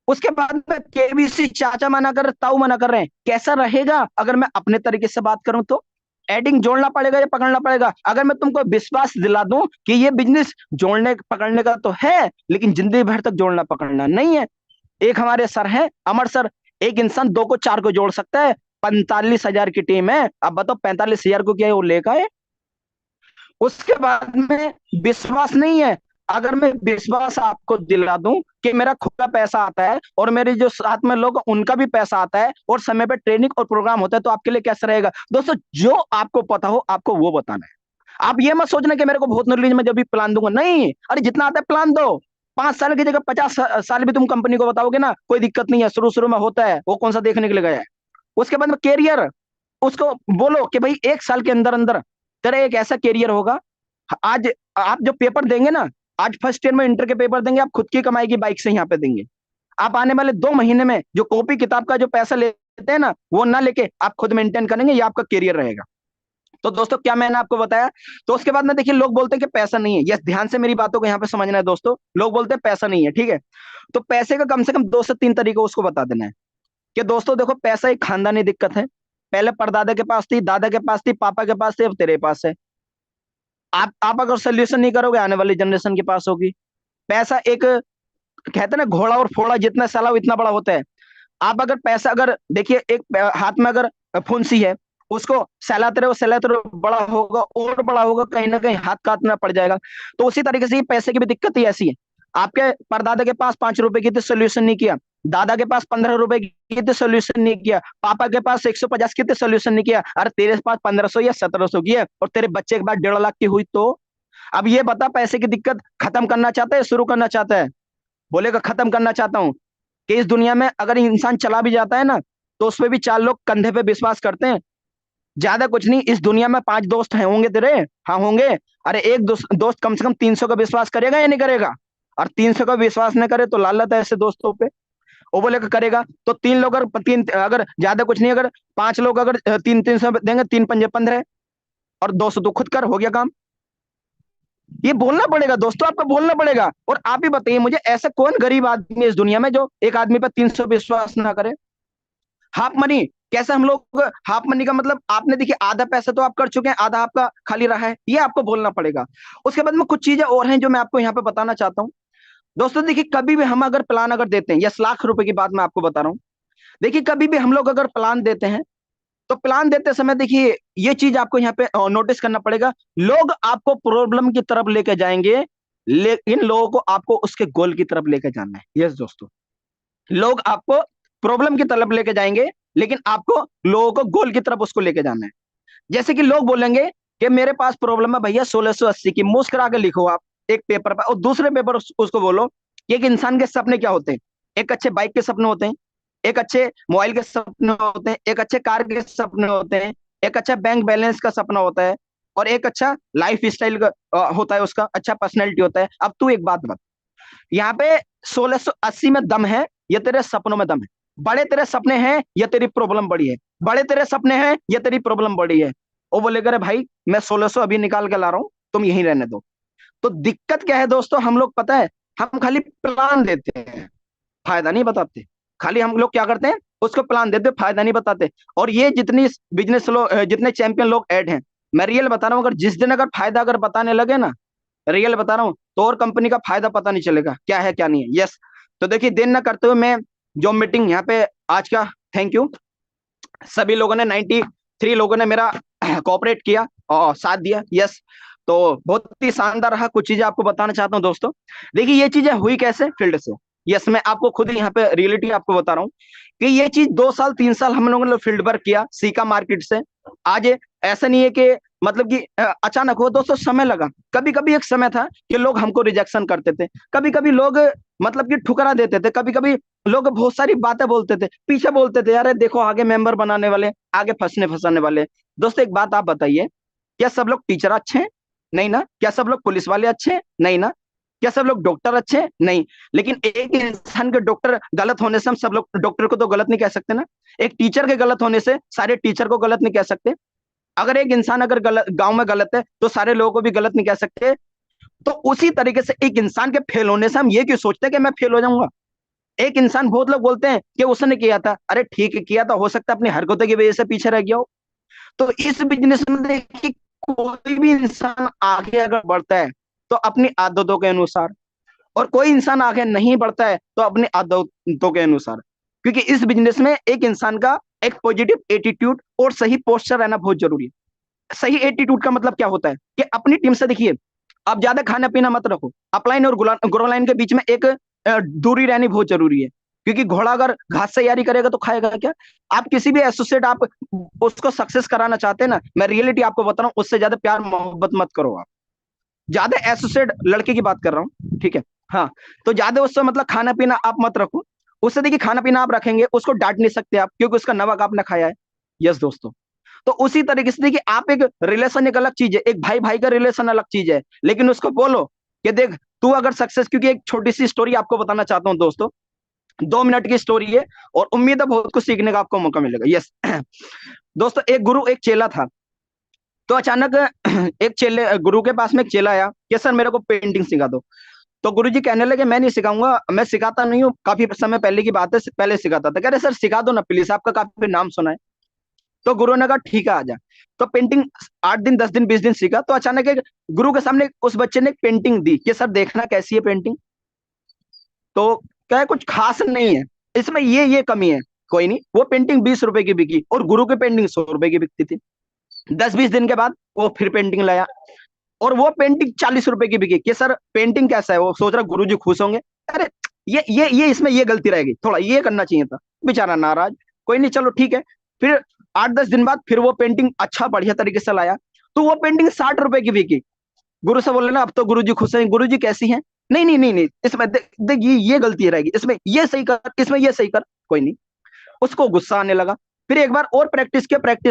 उसके बाद में केबीसी, चाचा मना कर ताऊ मना कर रहे हैं, कैसा रहेगा अगर मैं अपने तरीके से बात करूं तो। एडिंग जोड़ना पड़ेगा या पकड़ना पड़ेगा, अगर मैं तुमको विश्वास दिला दूं कि ये बिजनेस जोड़ने पकड़ने का तो है, लेकिन जिंदगी भर तक जोड़ना पकड़ना नहीं है। एक हमारे सर हैं अमर सर, एक इंसान दो को चार को जोड़ सकता है, 45,000 की टीम है, अब बताओ 45,000 को क्या है वो लेगा है। उसके बाद में विश्वास नहीं है, अगर मैं विश्वास आपको दिला दूं कि मेरा खुद का पैसा आता है और मेरे जो साथ में लोग उनका भी पैसा आता है और समय पे ट्रेनिंग और प्रोग्राम होता है, तो आपके लिए कैसा रहेगा दोस्तों। जो आपको पता हो आपको वो बताना है। आप ये मत सोचना कि मेरे को बहुत नॉलेज में जब भी प्लान दूंगा, नहीं, अरे जितना आता है प्लान दो। 5 साल की जगह 50 साल भी तुम कंपनी को बताओगे ना, कोई दिक्कत नहीं है, शुरू शुरू में होता है, वो कौन सा देखने के लिए गया है। उसके बाद में कैरियर, उसको बोलो कि भाई 1 साल के अंदर अंदर तेरा एक ऐसा कैरियर होगा। आज आप जो पेपर देंगे ना, आज फर्स्ट ईयर में इंटर के पेपर देंगे, आप खुद की कमाई की बाइक से यहाँ पे देंगे। आप आने वाले 2 महीने में जो कॉपी किताब का जो पैसा लेते हैं ना, वो ना लेके आप खुद मेंटेन करेंगे, ये आपका कैरियर रहेगा। तो दोस्तों क्या मैंने आपको बताया। तो उसके बाद में देखिए लोग बोलते हैं कि पैसा नहीं है। यस, ध्यान से मेरी बातों को यहाँ पे समझना है दोस्तों। लोग बोलते हैं पैसा नहीं है, ठीक है, तो पैसे का कम से कम 2 से 3 तरीके उसको बता देना है कि दोस्तों देखो पैसा एक खानदानी दिक्कत है। पहले परदादा के पास थी, दादा के पास थी, पापा के पास थी, अब तेरे पास है। आप अगर सोल्यूशन नहीं करोगे आने वाली जनरेशन के पास होगी। पैसा एक, कहते हैं ना घोड़ा और फोड़ा जितना साला उतना बड़ा होता है। आप अगर पैसा, अगर देखिए एक हाथ में अगर फुंसी है, उसको सहलाते रहो बड़ा होगा और बड़ा होगा, कहीं ना कहीं हाथ काटना पड़ जाएगा। तो उसी तरीके से पैसे की भी दिक्कत ही ऐसी है। आपके परदादा के पास 5 रुपए की थी, सोल्यूशन नहीं किया। दादा के पास 15 रुपए की थी, सोल्यूशन नहीं किया। पापा के पास 150 की थी, सोल्यूशन नहीं किया। अरे तेरे पास 1500 या 1700 की है और तेरे बच्चे के पास 1.5 लाख की हुई तो। अब ये बता, पैसे की दिक्कत खत्म करना चाहता है शुरू करना चाहता है। बोलेगा खत्म करना चाहता हूं। कि इस दुनिया में अगर इंसान चला भी जाता है ना, तो उस पर भी 4 लोग कंधे पे विश्वास करते हैं। ज्यादा कुछ नहीं, इस दुनिया में 5 दोस्त हैं, होंगे तेरे, हाँ होंगे। अरे एक दोस्त कम से कम 300 का विश्वास करेगा या नहीं करेगा। और 300 का विश्वास नहीं करे तो लालत है ऐसे दोस्तों पे। वो बोलेगा करेगा, तो 3 लोग अगर तीन, अगर ज्यादा कुछ नहीं, अगर 5 लोग अगर तीन 300 देंगे, 3 पंजे 15 और 200 तो खुद कर, हो गया काम। ये बोलना पड़ेगा दोस्तों, आपको बोलना पड़ेगा। और आप ही बताइए मुझे, ऐसा कौन गरीब आदमी है इस दुनिया में जो एक आदमी पर 300 विश्वास ना करे। हाफ मनी, कैसे हम लोग, हाफ मनी का मतलब आपने देखिए आधा पैसा तो आप कर चुके हैं, आधा आपका खाली रहा है, ये आपको बोलना पड़ेगा। उसके बाद में कुछ चीजें और हैं जो मैं आपको यहाँ पे बताना चाहता हूँ। दोस्तों देखिए कभी भी हम अगर प्लान अगर देते हैं, यस लाख रुपए की बात मैं आपको बता रहा हूँ। देखिए कभी भी हम लोग अगर प्लान देते हैं, तो प्लान देते समय देखिए ये चीज आपको यहाँ पे नोटिस करना पड़ेगा। लोग आपको प्रॉब्लम की तरफ लेके जाएंगे, लेकिन लोगों को आपको उसके गोल की तरफ लेके जाना है। यस दोस्तों, लोग आपको प्रॉब्लम की तरफ लेके जाएंगे, लेकिन आपको लोगों को गोल की तरफ उसको लेके जाना है। जैसे कि लोग बोलेंगे कि मेरे पास प्रॉब्लम है भैया 1680 की, मुस्कुरा के लिखो आप एक पेपर पर, और दूसरे पेपर उसको बोलो कि एक इंसान के सपने क्या होते हैं। एक अच्छे बाइक के सपने होते हैं, एक अच्छे मोबाइल के सपने होते हैं, एक अच्छे कार के सपने होते हैं, एक अच्छा बैंक बैलेंस का सपना होता है, और एक अच्छा लाइफ स्टाइल होता है, उसका अच्छा पर्सनैलिटी होता है। अब तू एक बात बता, यहाँ पे 1680 में दम है, ये तेरे सपनों में दम है। बड़े तेरे सपने हैं या तेरी प्रॉब्लम बड़ी है, बड़े तेरे सपने हैं या तेरी प्रॉब्लम बड़ी है। वो बोलेगा अरे भाई मैं 1600 अभी निकाल के ला रहा हूँ, तुम यहीं रहने दो। तो दिक्कत क्या है दोस्तों, हम लोग पता है हम खाली प्लान देते हैं, फायदा नहीं बताते। खाली हम लोग क्या करते हैं, उसको प्लान देते, फायदा नहीं बताते। और ये जितनी बिजनेस लोग, जितने चैंपियन लोग ऐड हैं, मैं रियल बता रहा हूँ, अगर जिस दिन अगर फायदा अगर बताने लगे ना, रियल बता रहा हूँ, तो और कंपनी का फायदा पता नहीं चलेगा क्या है क्या नहीं है। यस। तो देखिए देर ना करते हुए मैं जो मीटिंग यहाँ पे आज का, थैंक यू सभी लोगों ने, 93 लोगों ने मेरा कोऑपरेट किया और साथ दिया। यस। तो बहुत ही शानदार रहा। कुछ चीजें आपको बताना चाहता हूँ दोस्तों। देखिए ये चीजें हुई कैसे, फील्ड से। यस, मैं आपको खुद ही यहाँ पे रियलिटी आपको बता रहा हूँ कि ये चीज 2 साल 3 साल हम लोगों ने फील्ड वर्क किया, सीखा मार्केट से। आज ऐसा नहीं है कि मतलब कि अचानक हो दोस्तों, समय लगा। कभी कभी एक समय था कि लोग हमको रिजेक्शन करते थे, कभी कभी लोग मतलब कि ठुकरा देते थे, कभी कभी लोग बहुत सारी बातें बोलते थे, पीछे बोलते थे अरे देखो आगे मेंबर बनाने वाले, आगे फंसने फंसाने वाले। दोस्तों एक बात आप बताइए, क्या सब लोग टीचर अच्छे हैं? नहीं ना। क्या सब लोग पुलिस वाले अच्छे हैं? नहीं ना। क्या सब लोग डॉक्टर अच्छे हैं? नहीं। लेकिन एक इंसान के डॉक्टर गलत होने से हम सब लोग डॉक्टर को तो गलत नहीं कह सकते ना। एक टीचर के गलत होने से सारे टीचर को गलत नहीं कह सकते। अगर एक इंसान अगर गलत गांव में गलत है तो सारे लोगों को भी गलत नहीं कह सकते। तो उसी तरीके से एक इंसान के फेल होने से हम ये क्यों सोचते हैं कि मैं फेल हो जाऊंगा। एक इंसान, बहुत लोग बोलते हैं कि उसने किया था, अरे ठीक है किया था, हो सकता है अपनी हरकतों की वजह से पीछे रह गया हो। तो इस बिजनेस में देखिए, कोई भी इंसान आगे अगर बढ़ता है तो अपनी आदतों के अनुसार, और कोई इंसान आगे नहीं बढ़ता है तो अपनी आदतों के अनुसार। क्योंकि इस बिजनेस में एक इंसान का एक पॉजिटिव एटीट्यूड और सही पोस्चर रहना बहुत जरूरी है। सही एटीट्यूड का मतलब क्या होता है कि अपनी टीम से देखिए, आप ज्यादा खाना पीना मत रखो। अपलाइन और ग्रो लाइन के बीच में एक दूरी रहनी बहुत जरूरी है। क्योंकि घोड़ा अगर घास से तैयारी करेगा तो खाएगा क्या। आप किसी भी एसोसिएट आप उसको सक्सेस कराना चाहते हैं ना, मैं रियलिटी आपको बता रहा हूँ, उससे ज्यादा प्यार मोहब्बत मत करो आप। ज्यादा एसोसिएट लड़के की बात कर रहा हूँ, ठीक है। हाँ। तो ज्यादा उससे मतलब खाना पीना आप मत रखो। उससे देखिए खाना पीना आप रखेंगे, उसको डांट नहीं सकते आप, क्योंकि उसका नमक आपने खाया है। यस दोस्तों। तो उसी तरीके से देखिए, आप एक रिलेशन एक अलग चीज है, एक भाई भाई का रिलेशन अलग चीज है, लेकिन उसको बोलो कि देख तू अगर सक्सेस, क्योंकि एक छोटी सी स्टोरी आपको बताना चाहता हूँ दोस्तों, 2 मिनट की स्टोरी है, और उम्मीद है बहुत कुछ सीखने का आपको मौका मिलेगा। यस। दोस्तों एक गुरु एक चेला था। तो अचानक एक चेले गुरु के पास में एक चेला आया कि सर मेरे को पेंटिंग सिखा दो। तो गुरु जी कहने लगे मैं नहीं सिखाऊंगा, मैं सिखाता नहीं हूँ, काफी समय पहले की बात है, पहले सिखाता था। कह रहे सर सिखा दो ना प्लीज, आपका काफी नाम सुना है। तो गुरु ने कहा ठीक है आजा। तो पेंटिंग 8 दिन 10 दिन 20 दिन सीखा। तो अचानक एक गुरु के सामने उस बच्चे ने एक पेंटिंग दी कि सर देखना कैसी है पेंटिंग। तो क्या कुछ खास नहीं है इसमें, ये कमी है। कोई नहीं, वो पेंटिंग 20 रुपए की बिकी और गुरु की पेंटिंग 100 रुपए की बिकती थी। 10 20 दिन के बाद वो फिर पेंटिंग लाया, और वो पेंटिंग 40 रुपए की बिकी कि सर पेंटिंग कैसा है। वो सोच रहा गुरु जी खुश होंगे, अरे ये इसमें ये गलती रहेगी, थोड़ा ये करना चाहिए था। बेचारा नाराज। कोई नहीं, चलो ठीक है। फिर 8 10 दिन बाद फिर वो पेंटिंग अच्छा बढ़िया तरीके से लाया, तो वो पेंटिंग 60 रुपए की बिकी। गुरु से बोले ना अब तो गुरु जी खुश हैं। गुरु जी कैसी हैं? नहीं नहीं नहीं नहीं, इसमें देख देख ये गलती रहेगी, इसमें ये सही कर, इसमें ये सही कर। कोई नहीं। उसको गुस्सा आने लगा। फिर एक बार और प्रैक्टिस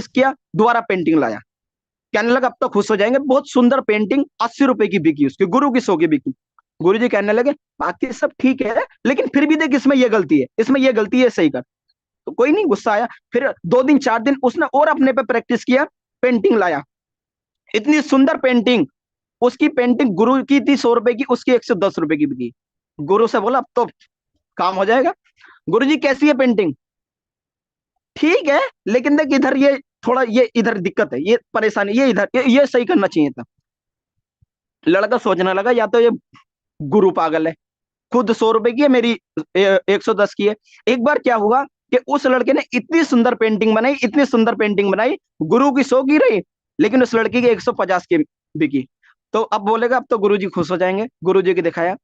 किया, दोबारा पेंटिंग लाया। कहने लगा अब तो खुश हो जाएंगे, बहुत सुंदर पेंटिंग 80 रुपए की बिकी, उसकी गुरु की 100 की बिकी। गुरु जी कहने लगे बाकी सब ठीक है, लेकिन फिर भी देख इसमें ये गलती है, इसमें ये गलती है, सही कर। तो कोई नहीं, गुस्सा आया। फिर 2 दिन 4 दिन उसने और अपने पे प्रैक्टिस किया, पेंटिंग लाया। इतनी सुंदर पेंटिंग, उसकी पेंटिंग गुरु की थी 100 रुपए की, उसकी 110 रुपए की बिकी। गुरु से बोला अब तो काम हो जाएगा। गुरु जी कैसी है पेंटिंग? ठीक है, लेकिन देख इधर ये थोड़ा, ये इधर दिक्कत है, ये परेशानी, ये इधर ये सही करना चाहिए था। लड़का सोचने लगा या तो ये गुरु पागल है, खुद 100 रुपए की है, मेरी 110 की है। एक बार क्या हुआ कि उस लड़के ने इतनी सुंदर पेंटिंग बनाई, इतनी सुंदर पेंटिंग बनाई, गुरु की 100 की रही, लेकिन उस लड़की की 150 की बिकी। तो अब बोलेगा अब तो गुरु जी खुश हो जाएंगे। गुरु जी की दिखाया,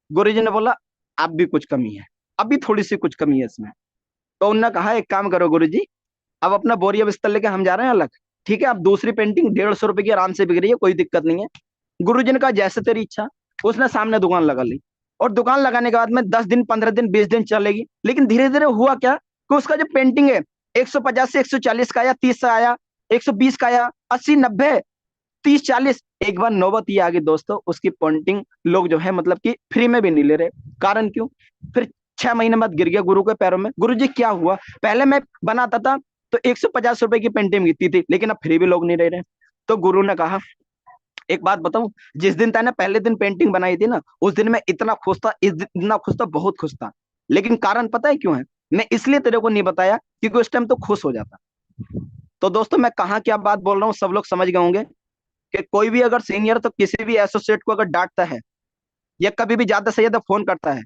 गुरु जी ने बोला अब भी कुछ कमी है, अभी थोड़ी सी कुछ कमी है इसमें। तो उन्होंने कहा एक काम करो गुरु जी, अब अपना बोरिया बिस्तर लेके हम जा रहे हैं अलग। ठीक है, अब दूसरी पेंटिंग 150 रुपए की आराम से बिक रही है, कोई दिक्कत नहीं है। गुरु जी ने कहा जैसे तेरी इच्छा। उसने सामने दुकान लगा ली, और दुकान लगाने के बाद में 10 दिन 15 दिन 20 दिन चलेगी, लेकिन धीरे धीरे हुआ क्या कि उसका जो पेंटिंग है 150 से 140 का आया, 30 का आया, 120 का आया, 80 90, 30 40। एक बार नौबत ये आ गई दोस्तों, उसकी पेंटिंग लोग जो है मतलब कि फ्री में भी नहीं ले रहे। कारण क्यों? फिर 6 महीने बाद गिर गया गुरु के पैरों में। गुरु जी क्या हुआ? पहले मैं बनाता था तो 150 रुपए की पेंटिंग बिकती थी, लेकिन अब फिर भी लोग नहीं रह रहे। तो गुरु ने कहा, एक बात बताऊं, जिस दिन तैने पहले दिन पेंटिंग बनाई थी ना, उस दिन मैं इतना खुश था, इतना खुश था, बहुत खुश था। लेकिन कारण पता है क्यों है? मैं इसलिए तेरे को नहीं बताया क्योंकि उस टाइम तो खुश हो जाता। तो दोस्तों मैं कहाँ क्या बात बोल रहा हूँ सब लोग समझ गए होंगे कि कोई भी अगर सीनियर तो किसी भी एसोसिएट को अगर डांटता है या कभी भी ज्यादा से ज्यादा फोन करता है,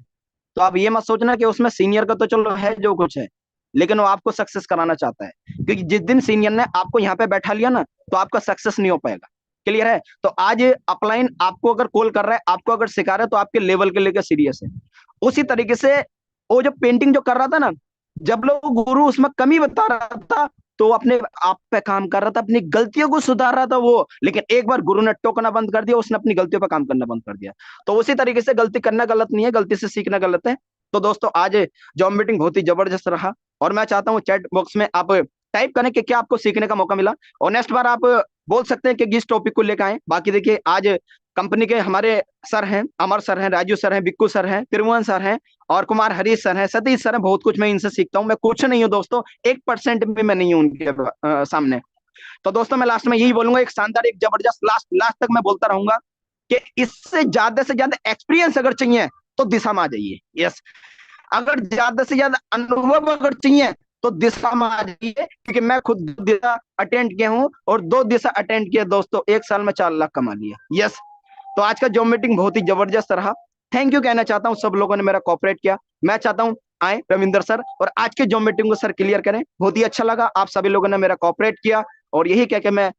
तो आप ये मत सोचना कि उसमें सीनियर का तो चलो है जो कुछ है, लेकिन वो आपको सक्सेस कराना चाहता है। क्योंकि जिस दिन सीनियर ने आपको यहाँ पे बैठा लिया ना, तो आपका सक्सेस नहीं हो पाएगा। क्लियर है? तो आज अपलाइन आपको अगर कॉल कर रहा है, आपको अगर सिखा रहा है, तो आपके लेवल के लेकर सीरियस है। उसी तरीके से वो जो पेंटिंग जो कर रहा था ना, जब लोग गुरु उसमें कमी बता रहा था, तो वो अपने आप पे काम कर रहा था, अपनी गलतियों को सुधार रहा था वो। लेकिन एक बार गुरु ने टोकना बंद कर दिया, उसने अपनी गलतियों पर काम करना बंद कर दिया। तो उसी तरीके से गलती करना गलत नहीं है, गलती से सीखना गलत है। तो दोस्तों आज जॉब मीटिंग बहुत ही जबरदस्त रहा, और मैं चाहता हूँ चैट बॉक्स में आप टाइप करें कि क्या आपको सीखने का मौका मिला, और नेक्स्ट बार आप बोल सकते हैं कि किस टॉपिक को लेकर आए। बाकी देखिए आज कंपनी के हमारे सर हैं, अमर सर हैं, राजू सर हैं, बिक्कू सर हैं, त्रिभुवन सर हैं, और कुमार हरीश सर हैं, सतीश सर हैं। बहुत कुछ मैं इनसे सीखता हूँ, मैं कुछ नहीं हूँ दोस्तों, 1% भी मैं नहीं हूँ उनके सामने। तो दोस्तों मैं लास्ट में यही बोलूंगा, एक शानदार, एक जबरदस्त, लास्ट लास्ट तक मैं बोलता रहूंगा कि इससे ज्यादा से ज्यादा एक्सपीरियंस अगर चाहिए तो दिशा में आ जाइए। यस, अगर ज्यादा से ज्यादा अनुभव अगर चाहिए तो दिशा में आ जाइए, क्योंकि मैं खुद दिशा अटेंड किया हूँ, और 2 दिशा अटेंड किया दोस्तों, 1 साल में 4 लाख कमा लिया। यस, तो आज का जॉब मीटिंग बहुत ही जबरदस्त रहा। थैंक यू कहना चाहता हूँ, सब लोगों ने मेरा कॉपरेट किया। मैं चाहता हूँ आए रविंदर सर और आज के जॉब मीटिंग को सर क्लियर करें। बहुत ही अच्छा लगा, आप सभी लोगों ने मेरा कॉपरेट किया, और यही कह के मैं